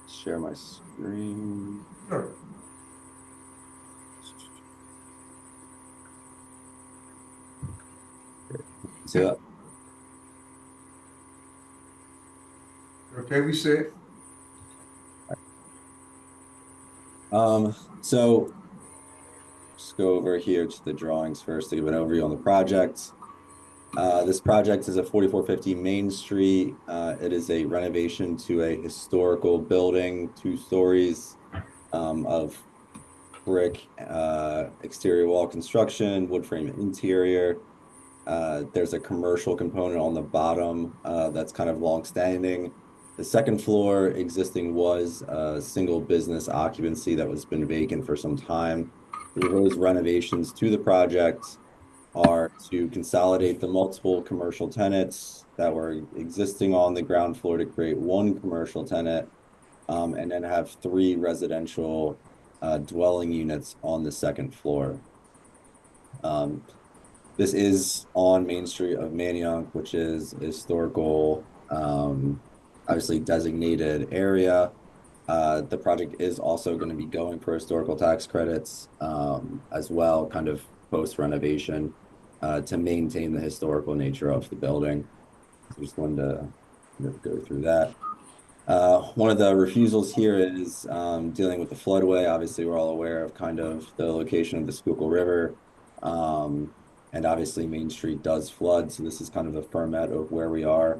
Share my screen. Sure. See that? Okay, we see it. So just go over here to the drawings first to give an overview on the project. This project is at 4450 Main Street. It is a renovation to a historical building, 2 stories of brick exterior wall construction, wood frame interior. There's a commercial component on the bottom that's kind of long-standing. The second floor existing was a single business occupancy that was been vacant for some time. The proposed renovations to the project are to consolidate the multiple commercial tenants that were existing on the ground floor to create 1 commercial tenant, and then have 3 residential dwelling units on the second floor. This is on Main Street of Manayunk, which is a historical, obviously designated area. The project is also going to be going for historical tax credits as well, kind of post renovation, to maintain the historical nature of the building. So just wanted to go through that. One of the refusals here is dealing with the floodway. Obviously, we're all aware of kind of the location of the Schuylkill River. And obviously Main Street does flood. So this is kind of the ferment of where we are.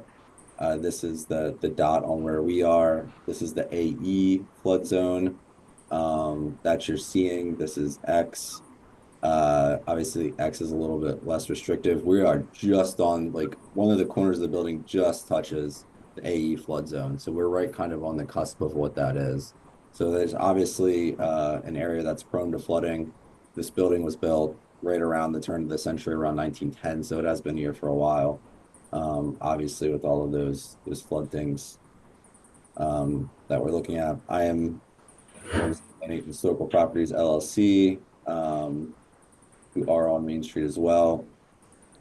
This is the dot on where we are. This is the AE flood zone that you're seeing. This is X. Obviously X is a little bit less restrictive. We are just on, like, one of the corners of the building just touches the AE flood zone. So we're right kind of on the cusp of what that is. So there's obviously an area that's prone to flooding. This building was built right around the turn of the century, around 1910. So it has been here for a while. Obviously with all of those flood things that we're looking at. I am representing Historical Properties LLC, who are on Main Street as well.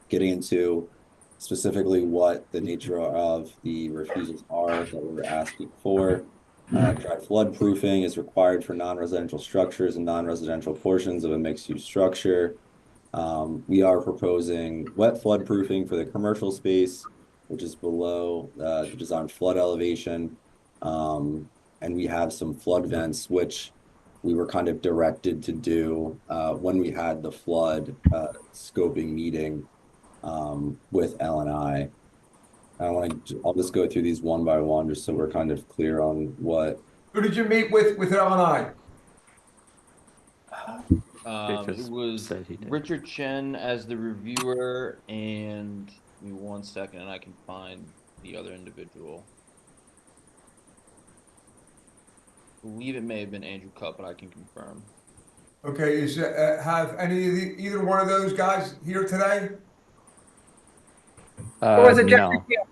Getting into specifically what the nature of the refusals are that we're asking for. Dry flood proofing is required for non-residential structures and non-residential portions of a mixed-use structure. We are proposing wet flood proofing for the commercial space, which is below the design flood elevation. And we have some flood vents, which we were kind of directed to do when we had the flood scoping meeting with L&I. I'll just go through these one by one, just so we're kind of clear on what. Who did you meet with L&I? It was Richard Chen as the reviewer, and give me 1 second and I can find the other individual. I believe it may have been Andrew Cupp, but I can confirm. Okay, have either one of those guys here today? Or was it Jeffrey No. Tan?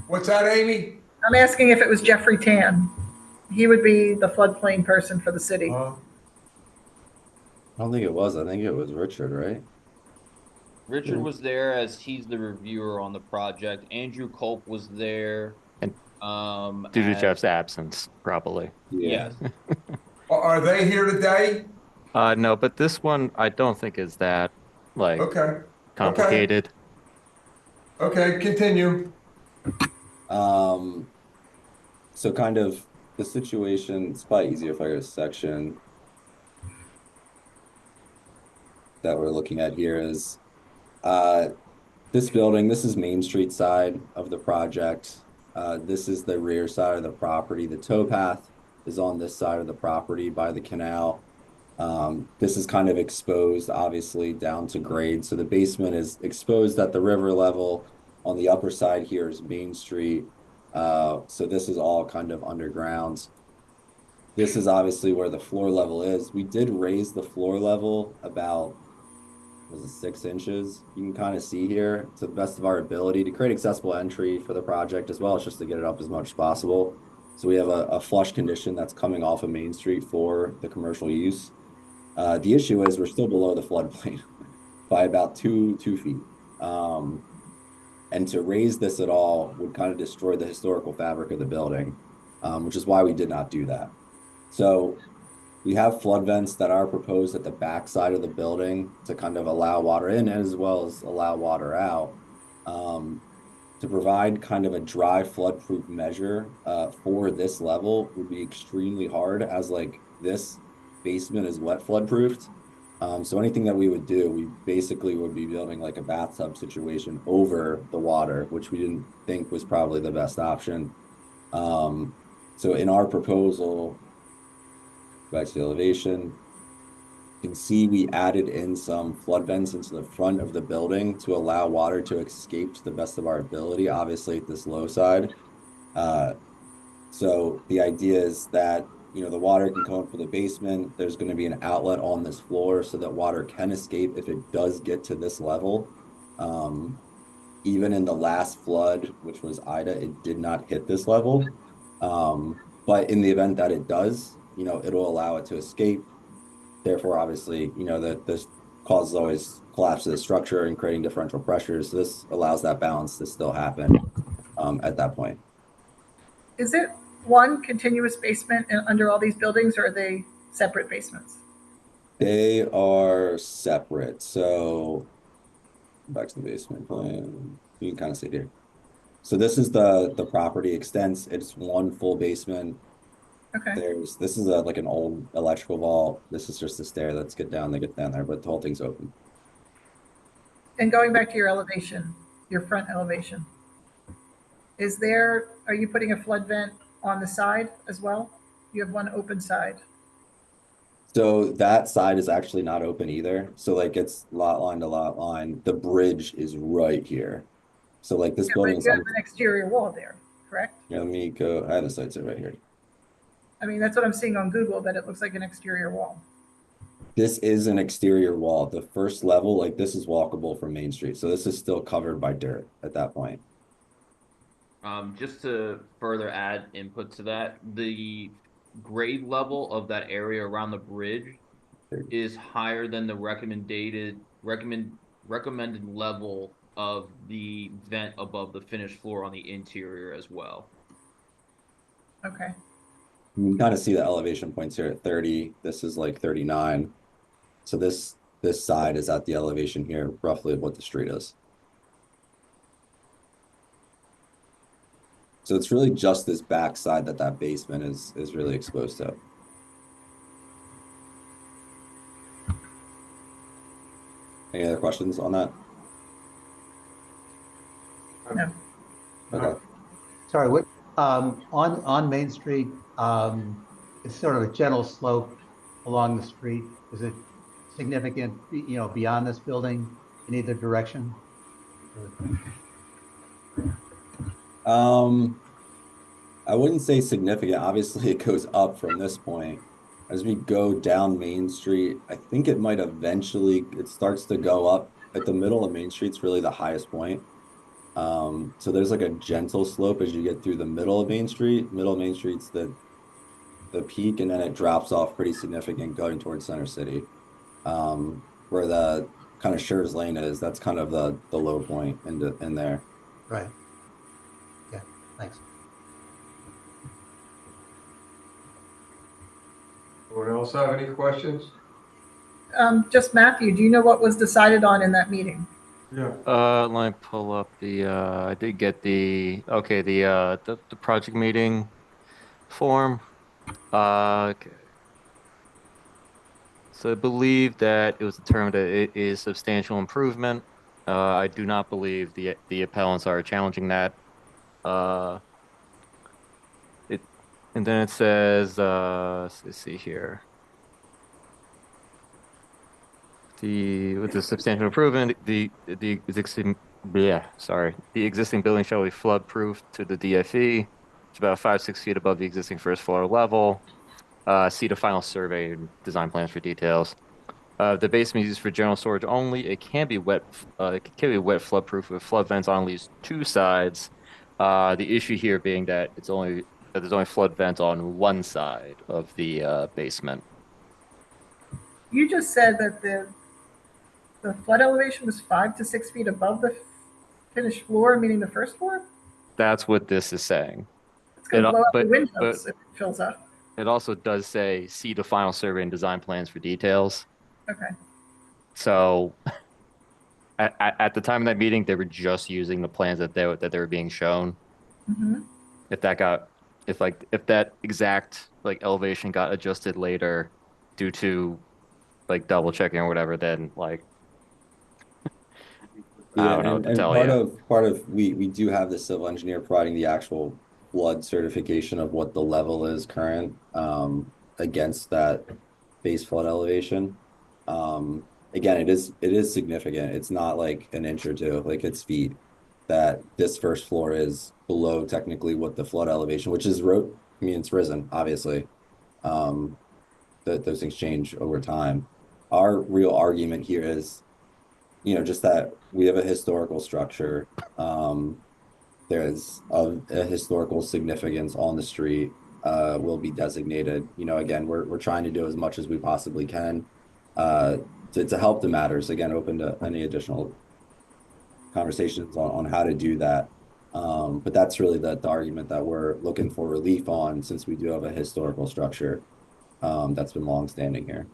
What's that, Amy? I'm asking if it was Jeffrey Tan. He would be the floodplain person for the city. I don't think it was. I think it was Richard, right? Richard was there as he's the reviewer on the project. Andrew Culp was there. And due to as- Jeff's absence, probably. Yes. Are they here today? No, but this one I don't think is that like Okay. complicated. Okay, continue. So kind of the situation, it's probably easier if I go to section that we're looking at here is this building. This is Main Street side of the project. This is the rear side of the property. The towpath is on this side of the property by the canal. This is kind of exposed, obviously, down to grade. So the basement is exposed at the river level. On the upper side here is Main Street. So this is all kind of underground. This is obviously where the floor level is. We did raise the floor level about, was it 6 inches? You can kind of see here, to the best of our ability, to create accessible entry for the project, as well as just to get it up as much as possible. So we have a flush condition that's coming off of Main Street for the commercial use. The issue is we're still below the floodplain by about two feet. And to raise this at all would kind of destroy the historical fabric of the building, which is why we did not do that. So we have flood vents that are proposed at the back side of the building to kind of allow water in as well as allow water out. To provide kind of a dry flood-proof measure for this level would be extremely hard, as like this basement is wet flood-proofed. So anything that we would do, we basically would be building like a bathtub situation over the water, which we didn't think was probably the best option. So in our proposal, back to the elevation, you can see we added in some flood vents into the front of the building to allow water to escape to the best of our ability, obviously at this low side. So the idea is that, you know, the water can come from the basement. There's going to be an outlet on this floor so that water can escape if it does get to this level. Even in the last flood, which was Ida, it did not hit this level. But in the event that it does, you know, it'll allow it to escape. Therefore, obviously, you know, that this causes always collapse of the structure and creating differential pressures. So this allows that balance to still happen at that point. Is it one continuous basement under all these buildings, or are they separate basements? They are separate. So back to the basement plan. You can kind of see here. So this is the property extents. It's one full basement. Okay. This is like an old electrical vault. This is just the stair that's get down. They get down there, but the whole thing's open. And going back to your elevation, your front elevation, are you putting a flood vent on the side as well? You have one open side. So that side is actually not open either. So like it's lot line to lot line. The bridge is right here. So like this building is you have an exterior wall there, correct? Yeah, let me go. I have the site set right here. I mean, that's what I'm seeing on Google, that it looks like an exterior wall. This is an exterior wall. The first level, like this is walkable from Main Street. So this is still covered by dirt at that point. Just to further add input to that, the grade level of that area around the bridge is higher than the recommended level of the vent above the finished floor on the interior as well. Okay. You can kind of see the elevation points here at 30. This is like 39. So this side is at the elevation here, roughly of what the street is. So it's really just this back side that basement is really exposed to. Any other questions on that? No. Okay. Sorry, what, on Main Street, it's sort of a gentle slope along the street. Is it significant, beyond this building in either direction? I wouldn't say significant. Obviously, it goes up from this point. As we go down Main Street, I think it might eventually, it starts to go up. At the middle of Main Street's really the highest point. So there's like a gentle slope as you get through the middle of Main Street. Middle of Main Street's the peak, and then it drops off pretty significant going towards Center City. Where the kind of Schurz Lane is, that's kind of the low point in there. Right. Yeah, thanks. Anyone else have any questions? Just Matthew, do you know what was decided on in that meeting? Yeah. Let me pull up the, I did get the project meeting form. Okay. So I believe that it was determined that it is substantial improvement. I do not believe the appellants are challenging that. And then it says, let's see here. With the substantial improvement, the existing building shall be flood proof to the DFE. It's about 5-6 feet above the existing first floor level. See the final survey and design plans for details. The basement is used for general storage only. It can be wet. It can be wet flood proof with flood vents on at least 2 sides. The issue here being that there's only flood vents on one side of the basement. You just said that the flood elevation was 5 to 6 feet above the finished floor, meaning the first floor? That's what this is saying. It's going to blow out the windows if it fills up. It also does say, see the final survey and design plans for details. Okay. So at the time of that meeting, they were just using the plans that they were being shown. Mm-hmm. If that exact elevation got adjusted later due to double checking or whatever, then I don't know what to tell you. Part of we do have the civil engineer providing the actual flood certification of what the level is current against that base flood elevation. Again, it is significant. It's not like an inch or two, it's feet, that this first floor is below technically what the flood elevation, which is it's risen, obviously. That those things change over time. Our real argument here is, just that we have a historical structure. There's a historical significance on the street, will be designated. Again, we're trying to do as much as we possibly can to help the matters. Again, open to any additional conversations on how to do that. But that's really the argument that we're looking for relief on, since we do have a historical structure that's been longstanding here.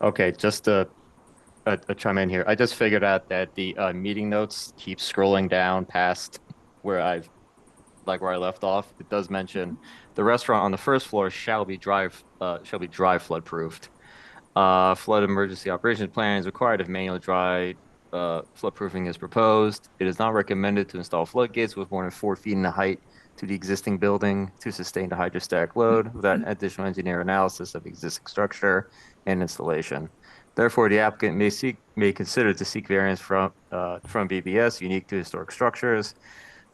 Okay, just to chime in here, I just figured out that the meeting notes keep scrolling down past where I left off. It does mention the restaurant on the first floor shall be dry flood proofed. Flood emergency operations plan is required if manual dry flood proofing is proposed. It is not recommended to install floodgates with more than 4 feet in the height to the existing building to sustain the hydrostatic load without additional engineer analysis of existing structure and installation. Therefore, the applicant may consider to seek variance from BBS unique to historic structures.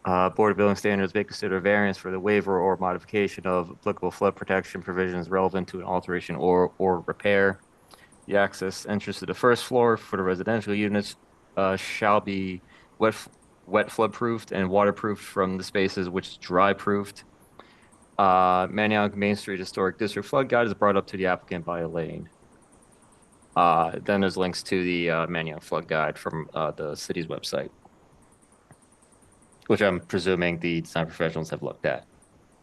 Board of Building Standards may consider variance for the waiver or modification of applicable flood protection provisions relevant to an alteration or repair. The access entrance to the first floor for the residential units shall be wet flood proofed and waterproofed from the spaces which is dry proofed. Manayunk Main Street Historic District Flood Guide is brought up to the applicant by Elaine. Then there's links to the Manayunk Flood Guide from the city's website, which I'm presuming the design professionals have looked at.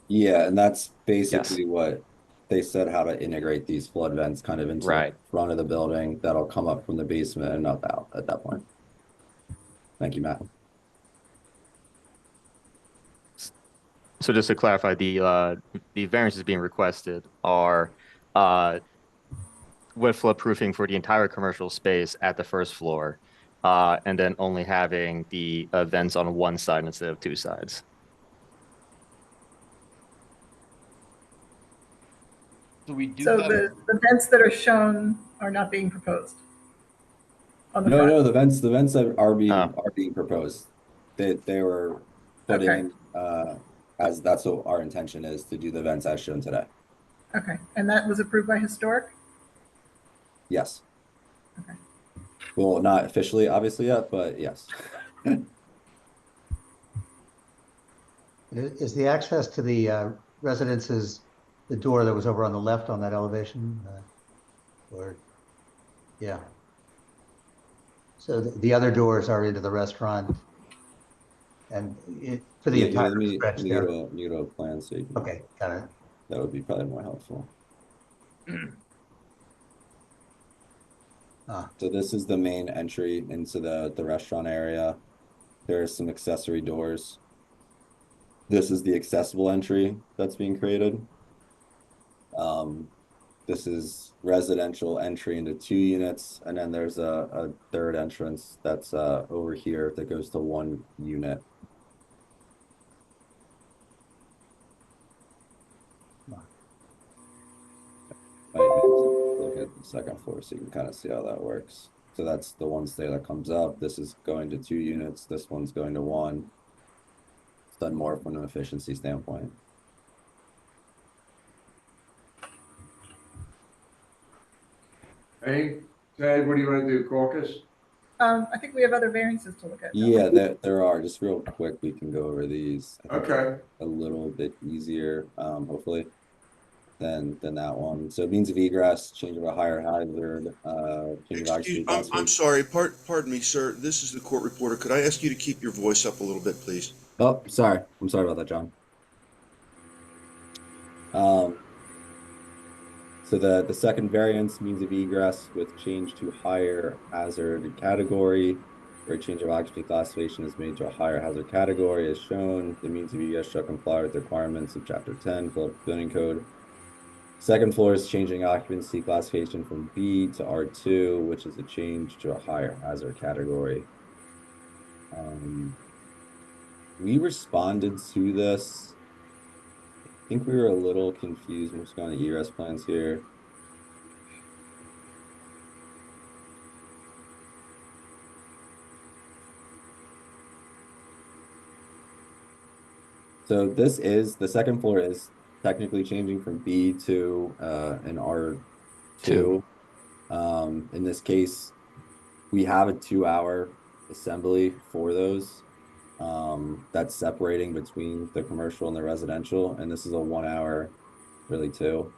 Yeah, and that's basically what they said, how to integrate these flood vents kind of into the front of the building that'll come up from the basement and up out at that point. Thank you, Matt. So just to clarify, the variances being requested are wet flood proofing for the entire commercial space at the first floor, and then only having the vents on one side instead of two sides. So we do. So the vents that are shown are not being proposed. On the front. No, the vents are being proposed. They were put in as that's what our intention is, to do the vents as shown today. Okay, and that was approved by Historic? Yes. Okay. Well, not officially, obviously, yet, but yes. Is the access to the residences the door that was over on the left on that elevation? Or, yeah. So the other doors are into the restaurant, and for the entire stretch there. Let me go to a plan so you can, okay, got it. That would be probably more helpful. So this is the main entry into the restaurant area. There are some accessory doors. This is the accessible entry that's being created. This is residential entry into 2 units, and then there's a third entrance that's over here that goes to 1 unit. Look at the second floor so you can kind of see how that works. So that's the one stair that comes up. This is going to 2 units. This one's going to 1. It's done more from an efficiency standpoint. Hey, Ted, what do you want to do, caucus? I think we have other variances to look at. Yeah, there are. Just real quick, we can go over these. Okay. A little bit easier, hopefully, than that one. So means of egress, change of a higher hazard, change of occupancy. I'm sorry. Pardon me, sir. This is the court reporter. Could I ask you to keep your voice up a little bit, please? Oh, sorry. I'm sorry about that, John. So the second variance, means of egress with change to higher hazard category, where change of occupancy classification is made to a higher hazard category as shown. The means of egress shall comply with the requirements of Chapter 10 Flood Building Code. Second floor is changing occupancy classification from B to R2, which is a change to a higher hazard category. We responded to this. I think we were a little confused. I'm just going to ERS plans here. So this is, the second floor is technically changing from B to an R2. In this case, we have a 2-hour assembly for those. That's separating between the commercial and the residential, and this is a 1-hour, really 2,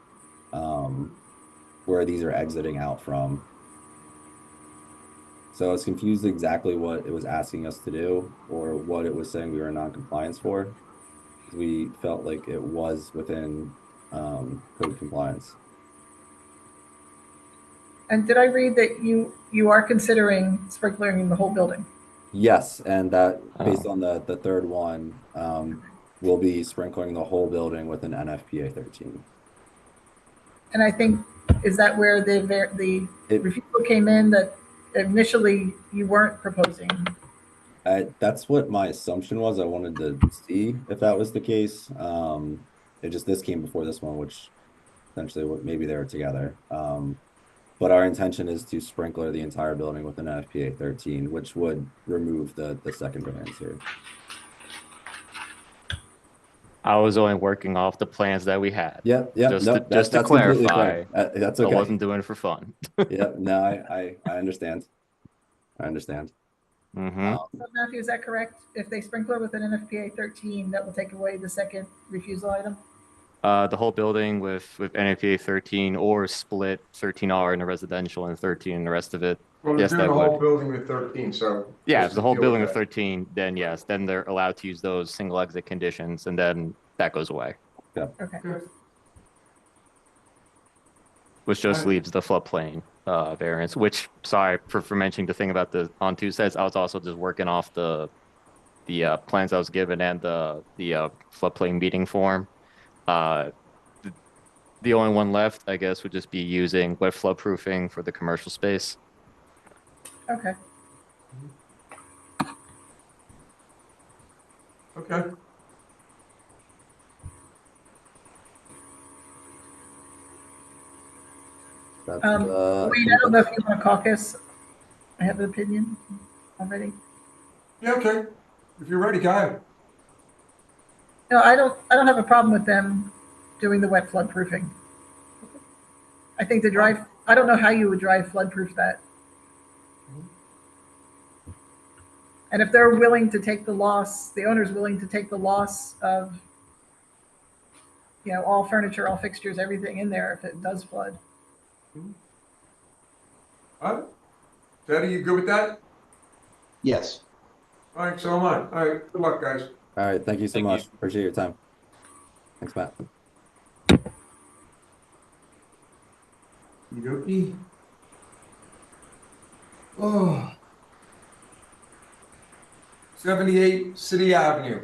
where these are exiting out from. So I was confused exactly what it was asking us to do or what it was saying we were in non-compliance for. We felt like it was within code compliance. And did I read that you are considering sprinklering the whole building? Yes, and that based on the third one, we'll be sprinkling the whole building with an NFPA 13. And I think, is that where the refusal came in, that initially you weren't proposing? That's what my assumption was. I wanted to see if that was the case. This came before this one, which essentially maybe they were together. But our intention is to sprinkler the entire building with an NFPA 13, which would remove the second variance here. I was only working off the plans that we had. Yeah. Just to clarify, that's okay. I wasn't doing it for fun. Yeah. No, I understand. Mm-hmm. So Matthew, is that correct? If they sprinkler with an NFPA 13, that will take away the second refusal item? The whole building with NFPA 13 or split 13R in the residential and 13 in the rest of it. Well, yes, they're doing the whole building with 13, so. Yeah, if the whole building with 13, then yes, then they're allowed to use those single exit conditions, and then that goes away. Yeah. Okay. Which just leaves the floodplain variance, which, sorry for mentioning the thing about the on two sets, I was also just working off the plans I was given and the floodplain meeting form. The only one left, I guess, would just be using wet flood proofing for the commercial space. Okay. Okay. Wayne, I don't know if you want to caucus. I have an opinion already. Yeah, okay. If you're ready, go ahead. No, I don't have a problem with them doing the wet flood proofing. I think I don't know how you would dry flood proof that. And if they're willing to take the loss, the owner's willing to take the loss of, all furniture, all fixtures, everything in there if it does flood. All right. Teddy, you good with that? Yes. All right, so am I. All right, good luck, guys. All right. Thank you so much. Appreciate your time. Thanks, Matt. Okey-dokey. Oh. 78 City Avenue.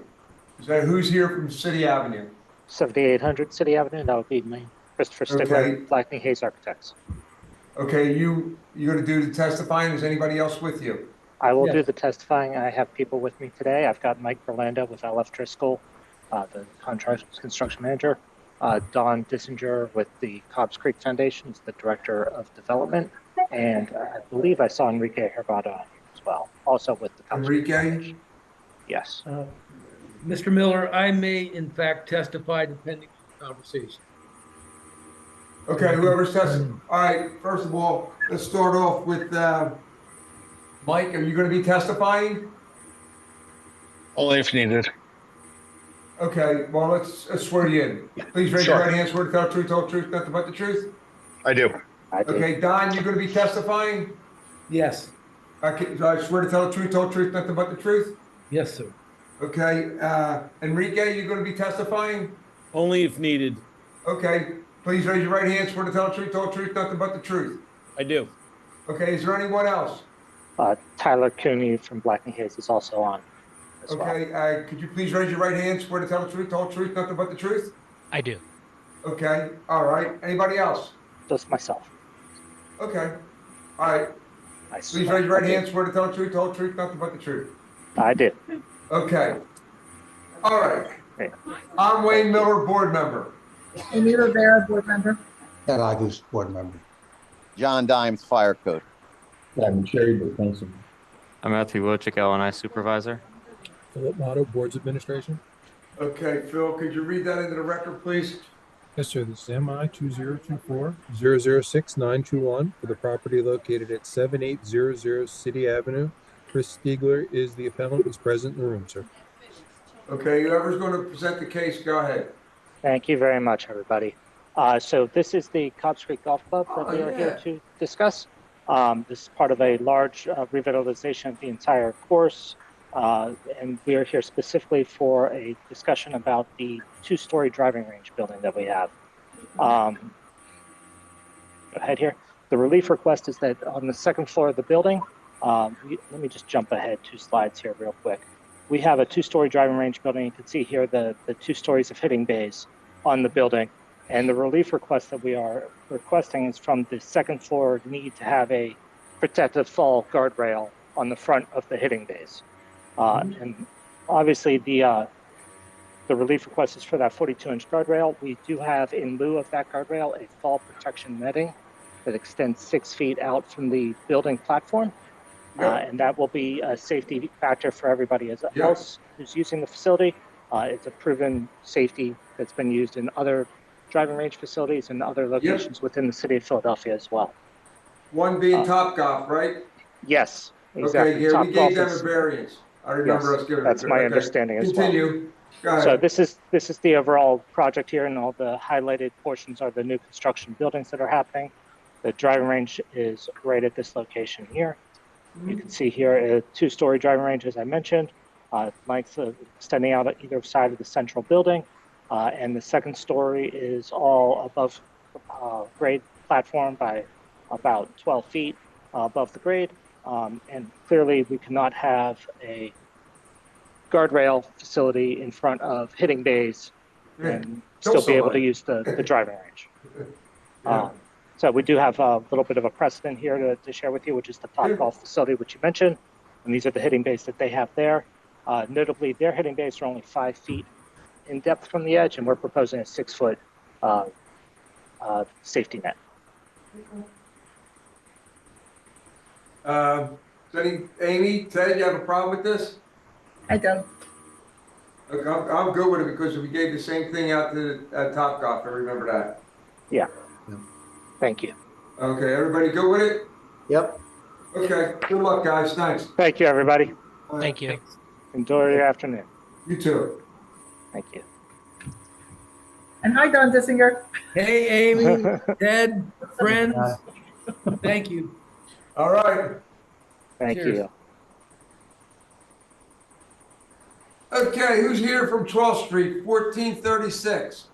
Is that who's here from City Avenue? 7800 City Avenue, that would be me. Christopher Stigler, Blackney Hayes Architects. Okay, you're going to do the testifying. Is anybody else with you? I will do the testifying. I have people with me today. I've got Mike Berlanda with LF Driscoll, the contract construction manager. Don Dissinger with the Cobbs Creek Foundation is the director of development. And I believe I saw Enrique Hervado as well, also with the Cobbs Creek Foundation. Yes. Mr. Miller, I may in fact testify depending on the conversation. Okay, whoever's testing. All right, first of all, let's start off with Mike. Are you going to be testifying? Only if needed. Okay, well, let's swear you in. Please raise your right hand, swear to tell the truth, whole truth, nothing but the truth. I do. Okay, Don, you're going to be testifying? Yes. Okay, I swear to tell the truth, whole truth, nothing but the truth? Yes, sir. Okay, Enrique, you're going to be testifying? Only if needed. Okay, please raise your right hand, swear to tell the truth, whole truth, nothing but the truth. I do. Okay, is there anyone else? Tyler Cooney from Blackney Hayes is also on. Okay, could you please raise your right hand, swear to tell the truth, the whole truth, nothing but the truth? I do. Okay, all right. Anybody else? Just myself. Okay, all right. Please raise your right hand, swear to tell the truth, the whole truth, nothing but the truth. I do. Okay. All right. I'm Wayne Miller, board member. Amy Rivera, board member. Ed Agus, board member. John Dimes, fire code. I'm Cherry Wilkinson. I'm Matthew Wojcik, LNI supervisor. Philip Motto, Boards Administration. Okay, Phil, could you read that into the record, please? Yes, sir. This is MI 2024-006-921 for the property located at 7800 City Avenue. Chris Stiegler is the appellant, is present in the room, sir. Okay, whoever's going to present the case, go ahead. Thank you very much, everybody. So this is the Cobbs Creek Golf Club that we are here to discuss. This is part of a large revitalization of the entire course. And we are here specifically for a discussion about the two-story driving range building that we have. Go ahead here. The relief request is that on the second floor of the building, let me just jump ahead 2 slides here real quick. We have a two-story driving range building. You can see here the 2 stories of hitting bays on the building. And the relief request that we are requesting is from the second floor need to have a protective fall guardrail on the front of the hitting bays. And obviously the relief request is for that 42-inch guardrail. We do have, in lieu of that guardrail, a fall protection netting that extends 6 feet out from the building platform. And that will be a safety factor for everybody else who's using the facility. It's a proven safety that's been used in other driving range facilities and other locations within the city of Philadelphia as well. One being Topgolf, right? Yes, exactly. Okay, yeah, we gave them a variance. I remember us giving. That's my understanding as well. Continue. Go ahead. So this is the overall project here, and all the highlighted portions are the new construction buildings that are happening. The driving range is right at this location here. You can see here a 2-story driving range, as I mentioned, length extending out at either side of the central building. And the second story is all above grade platform by about 12 feet above the grade. And clearly we cannot have a guardrail facility in front of hitting bays and still be able to use the driving range. So we do have a little bit of a precedent here to share with you, which is the Topgolf facility, which you mentioned. And these are the hitting bays that they have there. Notably, their hitting bays are only 5 feet in depth from the edge, and we're proposing a 6-foot safety net. Amy, Ted, you have a problem with this? I don't. Look, I'm good with it because we gave the same thing out to Topgolf. I remember that. Yeah. Thank you. Okay, everybody good with it? Yep. Okay, good luck, guys. Thanks. Thank you, everybody. Thank you. Enjoy your afternoon. You too. Thank you. And hi, Don Dissinger. Hey, Amy, Ted, friends. Thank you. All right. Thank Cheers. you. Okay, who's here from 12th Street, 1436?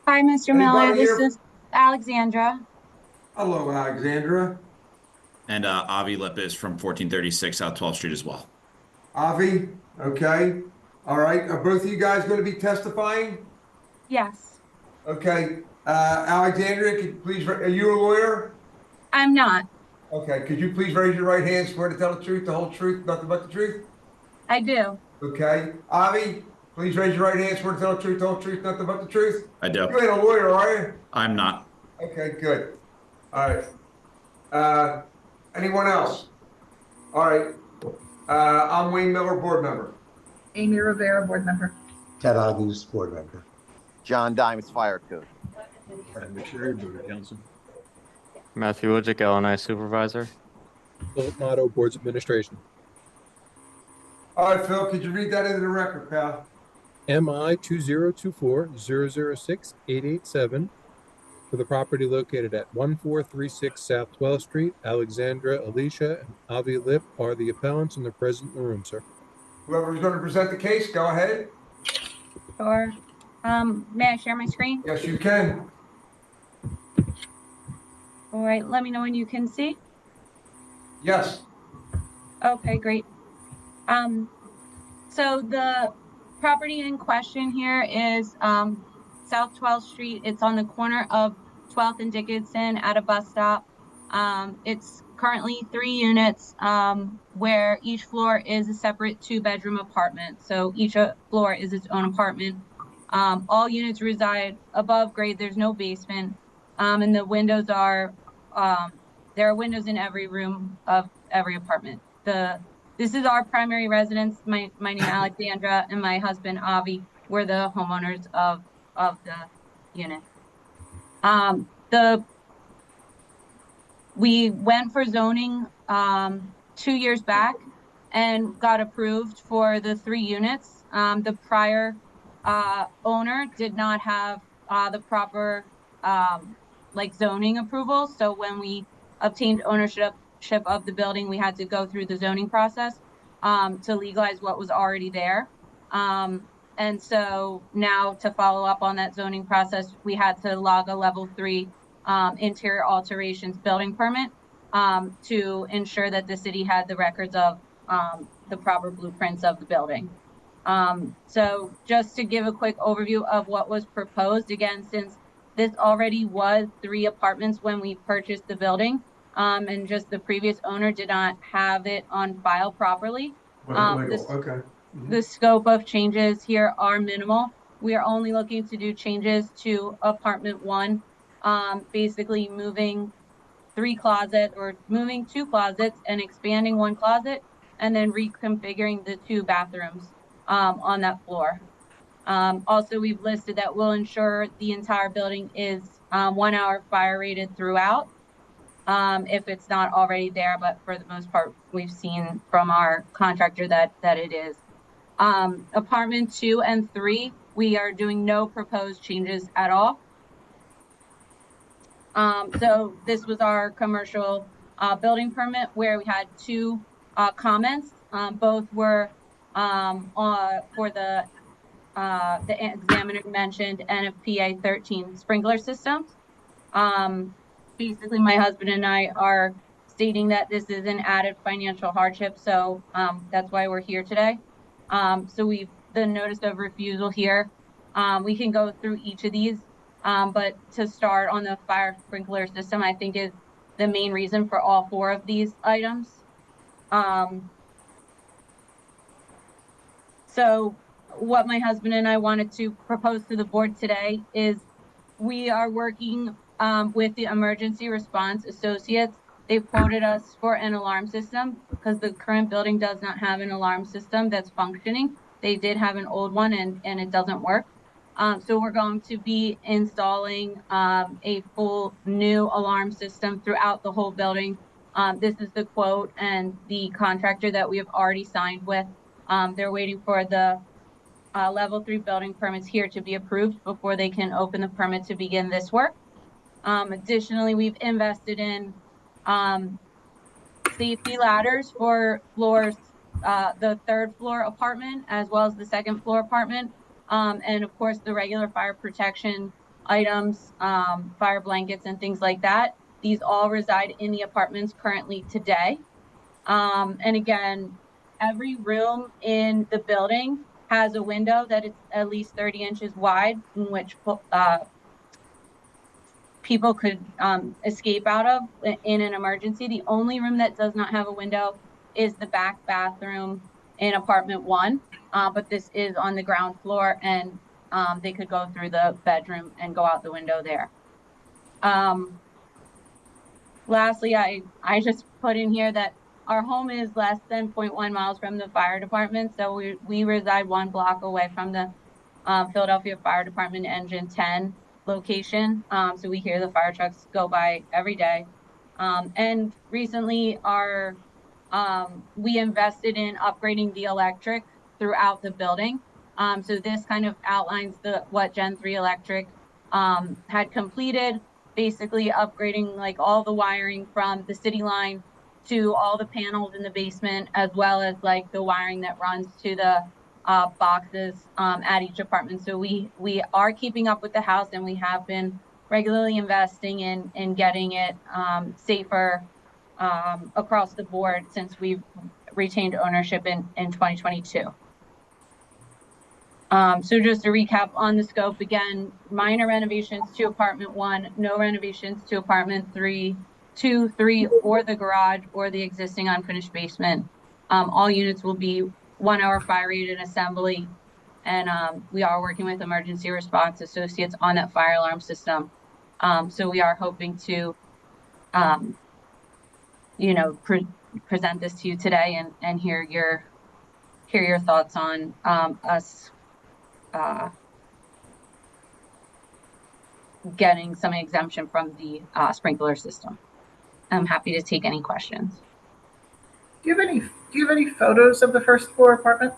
Hi, Mr. Miller. Anybody This here? is Alexandra. Hello, Alexandra. And Avi Lippis from 1436 South 12th Street as well. Avi, okay. All right, are both of you guys going to be testifying? Yes. Okay, Alexandria, could you please, are you a lawyer? I'm not. Okay, could you please raise your right hand, swear to tell the truth, the whole truth, nothing but the truth? I do. Okay, Avi, please raise your right hand, swear to tell the truth, the whole truth, nothing but the truth? I do. You ain't a lawyer, are you? I'm not. Okay, good. All right. Anyone else? All right. I'm Wayne Miller, board member. Amy Rivera, board member. Ted Agus, board member. John Dimes, Fire Code. Matthew Wojcik, LNI supervisor. Philip Motto, Boards Administration. All right, Phil, could you read that into the record, pal? MI 2024-006-887 for the property located at 1436 South 12th Street. Alexandra, Alicia, and Avi Lip are the appellants and they're present in the room, sir. Whoever's going to present the case, go ahead. Sure. May I share my screen? Yes, you can. All right, let me know when you can see. Yes. Okay, great. So the property in question here is South 12th Street. It's on the corner of 12th and Dickinson at a bus stop. It's currently 3 units where each floor is a separate 2-bedroom apartment. So each floor is its own apartment. All units reside above grade. There's no basement. And the windows are, there are windows in every room of every apartment. This is our primary residence. My name is Alexandra and my husband Avi. We're the homeowners of the unit. We went for zoning 2 years back and got approved for the 3 units. The prior owner did not have the proper like zoning approvals. So when we obtained ownership of the building, we had to go through the zoning process to legalize what was already there. And so now to follow up on that zoning process, we had to log a level 3 interior alterations building permit to ensure that the city had the records of the proper blueprints of the building. So just to give a quick overview of what was proposed, again, since this already was 3 apartments when we purchased the building, and just the previous owner did not have it on file properly. The scope of changes here are minimal. We are only looking to do changes to apartment 1, basically moving 2 closets and expanding 1 closet, and then reconfiguring the 2 bathrooms on that floor. Also, we've listed that we'll ensure the entire building is 1 hour fire rated throughout, if it's not already there, but for the most part, we've seen from our contractor that it is. Apartment 2 and 3, we are doing no proposed changes at all. So this was our commercial building permit where we had 2 comments. Both were for the examiner mentioned NFPA 13 sprinkler systems. Basically, my husband and I are stating that this is an added financial hardship, so that's why we're here today. So we've the notice of refusal here. We can go through each of these, but to start on the fire sprinkler system, I think is the main reason for all 4 of these items. So what my husband and I wanted to propose to the board today is we are working with the Emergency Response Associates. They've quoted us for an alarm system because the current building does not have an alarm system that's functioning. They did have an old one and it doesn't work. So we're going to be installing a full new alarm system throughout the whole building. This is the quote and the contractor that we have already signed with. They're waiting for the level 3 building permits here to be approved before they can open the permit to begin this work. Additionally, we've invested in safety ladders for floors, the 3rd floor apartment, as well as the 2nd floor apartment. And of course, the regular fire protection items, fire blankets and things like that. These all reside in the apartments currently today. And again, every room in the building has a window that is at least 30 inches wide, in which people could escape out of in an emergency. The only room that does not have a window is the back bathroom in apartment 1, but this is on the ground floor, and they could go through the bedroom and go out the window there. Lastly, I just put in here that our home is less than 0.1 miles from the fire department, so we reside 1 block away from the Philadelphia Fire Department Engine 10 location. So we hear the fire trucks go by every day. And recently we invested in upgrading the electric throughout the building. So this kind of outlines what Gen 3 Electric had completed, basically upgrading like all the wiring from the city line to all the panels in the basement, as well as like the wiring that runs to the boxes at each apartment. So we are keeping up with the house, and we have been regularly investing in getting it safer across the board since we've retained ownership in 2022. So just to recap on the scope, again, minor renovations to apartment 1, no renovations to apartment 2, 3, or the garage or the existing unfinished basement. All units will be 1 hour fire rated assembly, and we are working with Emergency Response Associates on that fire alarm system. So we are hoping to, present this to you today and hear your thoughts on us getting some exemption from the sprinkler system. I'm happy to take any questions. Do you have any photos of the 1st floor apartment?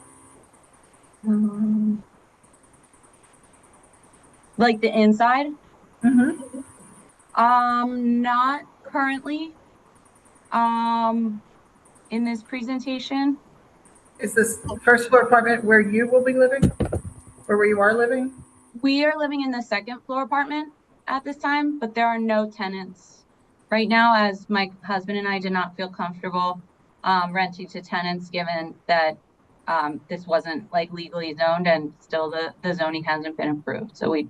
Like the inside? Mm-hmm. Not currently, in this presentation. Is this first floor apartment where you will be living? Or where you are living? We are living in the second floor apartment at this time, but there are no tenants right now, as my husband and I did not feel comfortable renting to tenants, given that this wasn't like legally zoned and still the zoning hasn't been approved. So we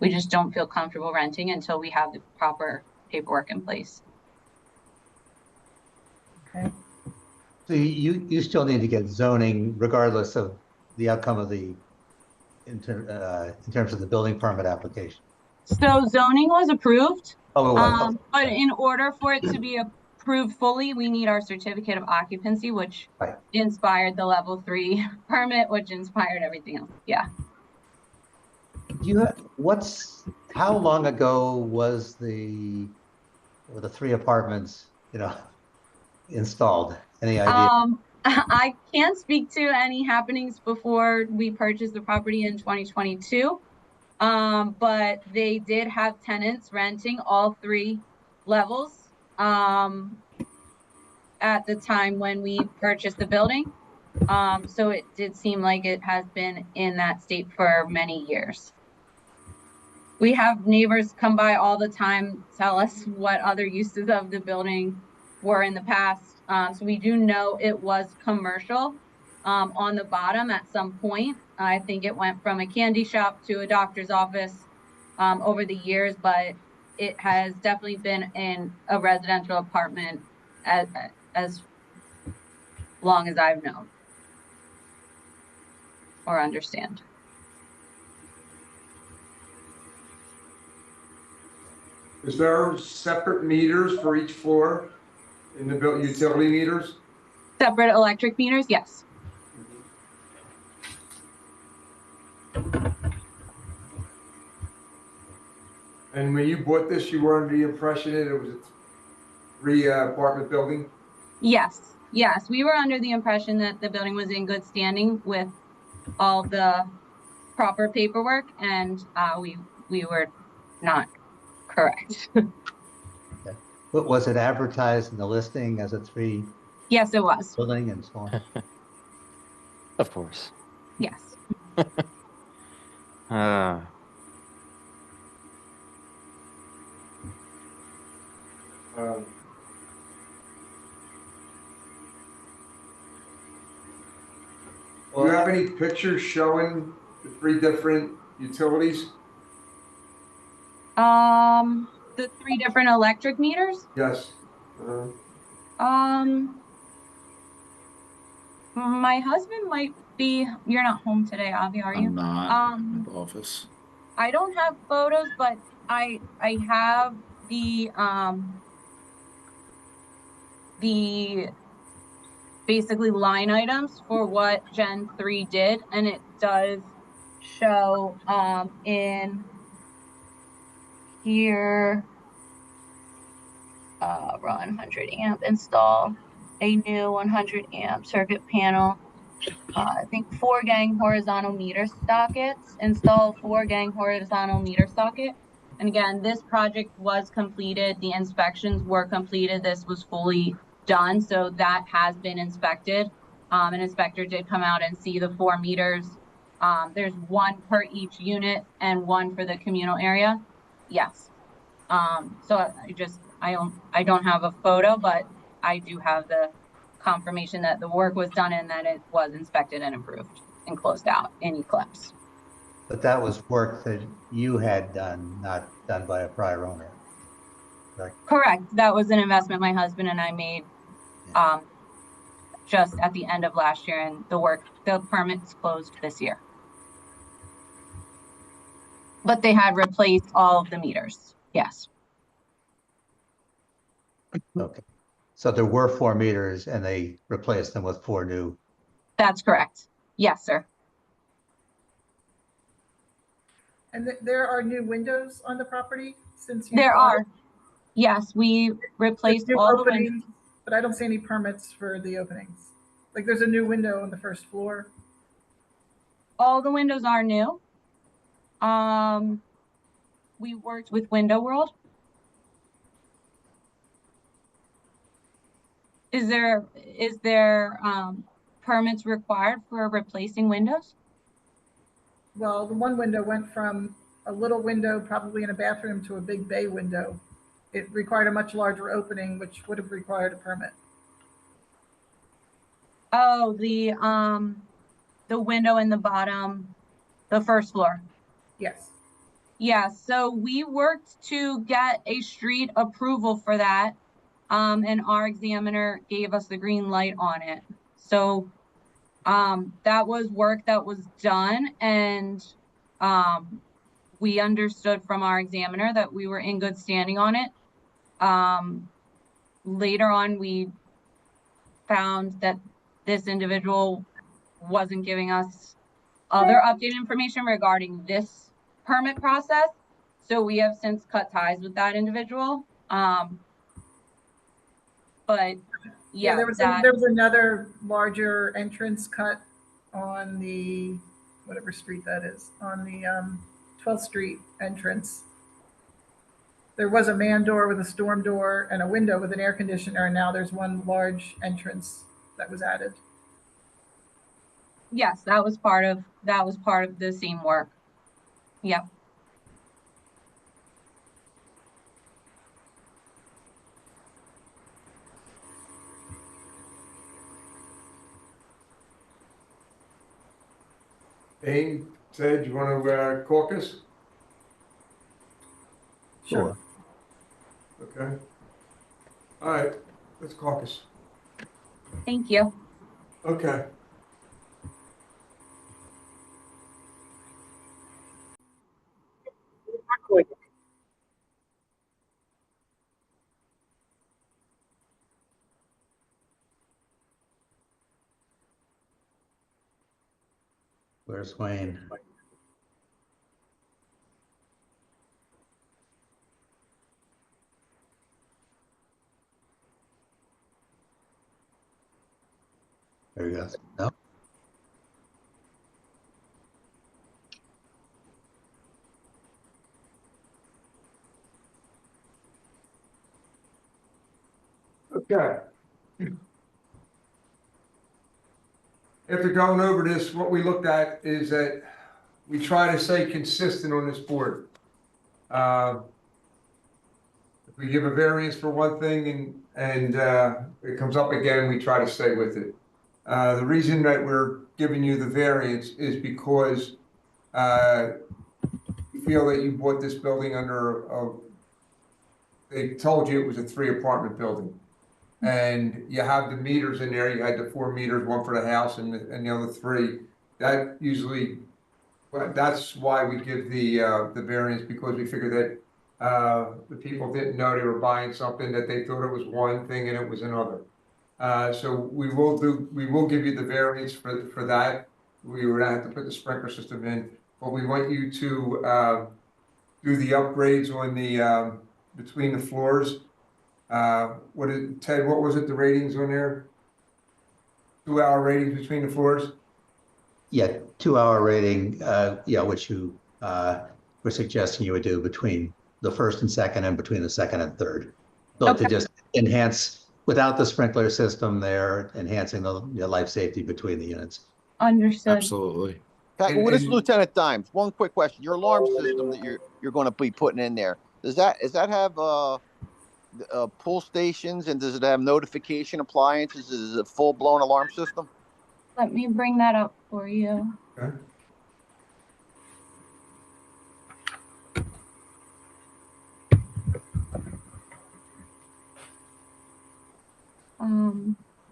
just don't feel comfortable renting until we have the proper paperwork in place. Okay. So you still need to get zoning regardless of the outcome of the, in terms of the building permit application. So zoning was approved. Oh, it was. But in order for it to be approved fully, we need our certificate of occupancy, which inspired the level 3 permit, which inspired everything else. Yeah. How long ago was the 3 apartments, installed? Any idea? I can't speak to any happenings before we purchased the property in 2022. But they did have tenants renting all 3 levels at the time when we purchased the building. So it did seem like it has been in that state for many years. We have neighbors come by all the time, tell us what other uses of the building were in the past. So we do know it was commercial on the bottom at some point. I think it went from a candy shop to a doctor's office over the years, but it has definitely been in a residential apartment as long as I've known or understand. Is there separate meters for each floor in the built utility meters? Separate electric meters, yes. And when you bought this, you were under the impression that it was a 3 apartment building? Yes, we were under the impression that the building was in good standing with all the proper paperwork, and we were not correct. But was it advertised in the listing as a 3? Yes, it was. Building and so on? Of course. Yes. Do you have any pictures showing the 3 different utilities? The 3 different electric meters? Yes. My husband might be. You're not home today, Avi, are you? I'm not in the office. I don't have photos, but I have the basically line items for what Gen 3 did, and it does show in here run 100 amp, install a new 100 amp circuit panel. I think 4 gang horizontal meter sockets, install 4 gang horizontal meter socket. And again, this project was completed, the inspections were completed, this was fully done, so that has been inspected. An inspector did come out and see the 4 meters. There's 1 per each unit and 1 for the communal area. Yes. So I don't have a photo, but I do have the confirmation that the work was done and that it was inspected and approved and closed out in Eclipse. But that was work that you had done, not done by a prior owner. Right? Correct. That was an investment my husband and I made just at the end of last year, and the permits closed this year. But they had replaced all of the meters. Yes. Okay. So there were 4 meters and they replaced them with 4 new. That's correct. Yes, sir. And there are new windows on the property since you There bought are. it? Yes, we replaced There's new all the openings, windows. but I don't see any permits for the openings. Like there's a new window on the first floor. All the windows are new. We worked with Window World Is there permits required for replacing windows? Well, the one window went from a little window, probably in a bathroom, to a big bay window. It required a much larger opening, which would have required a permit. Oh, the window in the bottom, the first floor. Yes. Yeah, so we worked to get a street approval for that. And our examiner gave us the green light on it. So that was work that was done, and we understood from our examiner that we were in good standing on it. Later on, we found that this individual wasn't giving us other updated information regarding this permit process. So we have since cut ties with that individual. But yeah, there was another larger entrance cut on the, whatever street that is, on the 12th Street entrance. There was a man door with a storm door and a window with an air conditioner, and now there's one large entrance that was added. Yes, that was part of the same work. Yep. Dane said, you want to caucus? Sure. Okay. All right, let's caucus. Thank you. Okay. Where's Wayne? There he goes. No. Okay. After going over this, what we looked at is that we try to stay consistent on this board. If we give a variance for one thing and it comes up again, we try to stay with it. The reason that we're giving you the variance is because we feel that you bought this building under they told you it was a 3-apartment building. And you have the meters in there, you had the 4 meters, one for the house and the other 3. That usually, that's why we give the variance, because we figured that the people didn't know they were buying something, that they thought it was one thing and it was another. So we will give you the variance for that. We would have to put the sprinkler system in, but we want you to do the upgrades on the between the floors. Ted, what was it, the ratings on there? 2-hour ratings between the floors? Yeah, 2-hour rating, which you were suggesting you would do between the first and second and between the second and third. So Okay. to just enhance, without the sprinkler system there, enhancing the life safety between the units. Understood. Absolutely. What is Lieutenant Dimes? One quick question. Your alarm system that you're going to be putting in there, does that have pull stations, and does it have notification appliances? Is it a full-blown alarm system? Let me bring that up for you. Okay.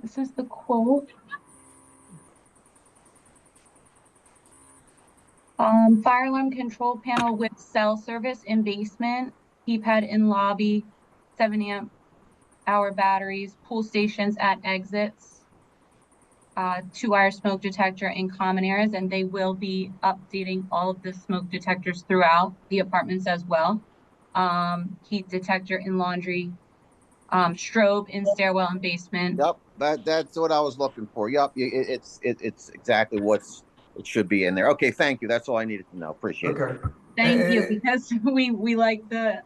This is the quote. Fire alarm control panel with cell service in basement, keypad in lobby, 7 amp hour batteries, pull stations at exits, 2-wire smoke detector in common areas, and they will be updating all of the smoke detectors throughout the apartments as well. Heat detector in laundry, strobe in stairwell and basement. Yep, that's what I was looking for. Yep, it's exactly what's it should be in there. Okay, thank you. That's all I needed to know. Appreciate it. Thank you, because we like the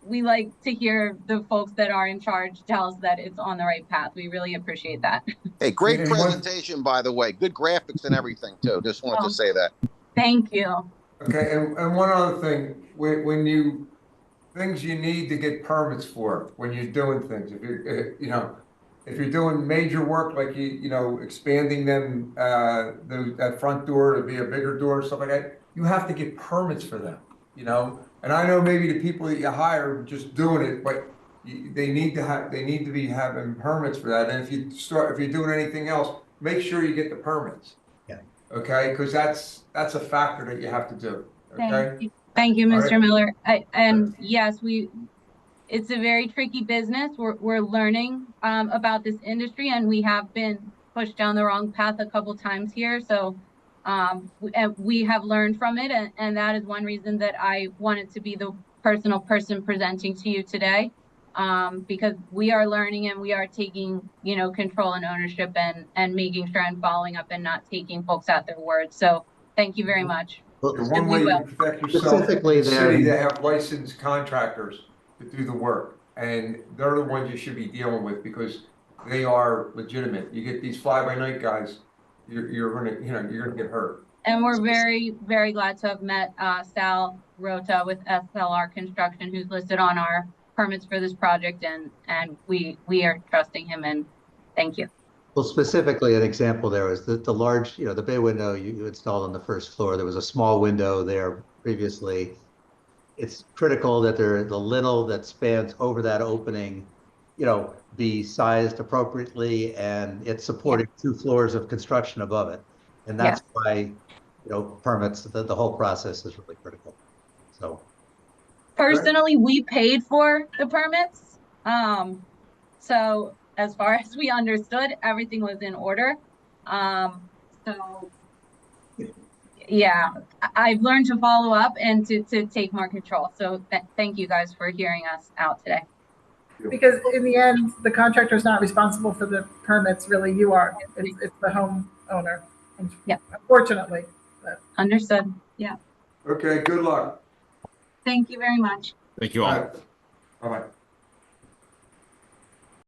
we like to hear the folks that are in charge tell us that it's on the right path. We really appreciate that. Hey, great And one- presentation, by the way. Good graphics and everything, too. Just wanted to say that. Thank you. Okay, and one other thing, when you, things you need to get permits for, when you're doing things, if you're, you know, if you're doing major work, like you know, expanding them, that front door to be a bigger door, stuff like that, you have to get permits for them, you know? And I know maybe the people that you hire are just doing it, but they need to be having permits for that. And if you're doing anything else, make sure you get the permits. Yeah. Okay, because that's a factor that you have to do, okay? Thank you, All Mr. right. Miller. And yes, it's a very tricky business. We're learning about this industry, and we have been pushed down the wrong path a couple times here. So we have learned from it, and that is one reason that I wanted to be the personal person presenting to you today, because we are learning and we are taking, you know, control and ownership and making sure and following up and not taking folks at their word. So thank you very much. Well, The one way you can protect yourself, Specifically in the city, there- they have licensed contractors to do the work. And they're the ones you should be dealing with because they are legitimate. You get these fly-by-night guys, you're gonna get hurt. And we're very, very glad to have met Sal Rota with SLR Construction, who's listed on our permits for this project, and we are trusting him, and thank you. Well, specifically, an example there was the large, you know, the bay window you installed on the first floor. There was a small window there previously. It's critical that the lintel that spans over that opening, you know, be sized appropriately, and it's supporting 2 floors of construction above it. And that's why, you know, permits, the whole process is really critical. So Personally, we paid for the permits. So as far as we understood, everything was in order. So yeah, I've learned to follow up and to take more control. So thank you guys for hearing us out today. Because in the end, the contractor is not responsible for the permits, really, you are. It's the homeowner. Yeah. Unfortunately. But. Understood. Yeah. Okay, good luck. Thank you very much. Thank you all. Bye-bye.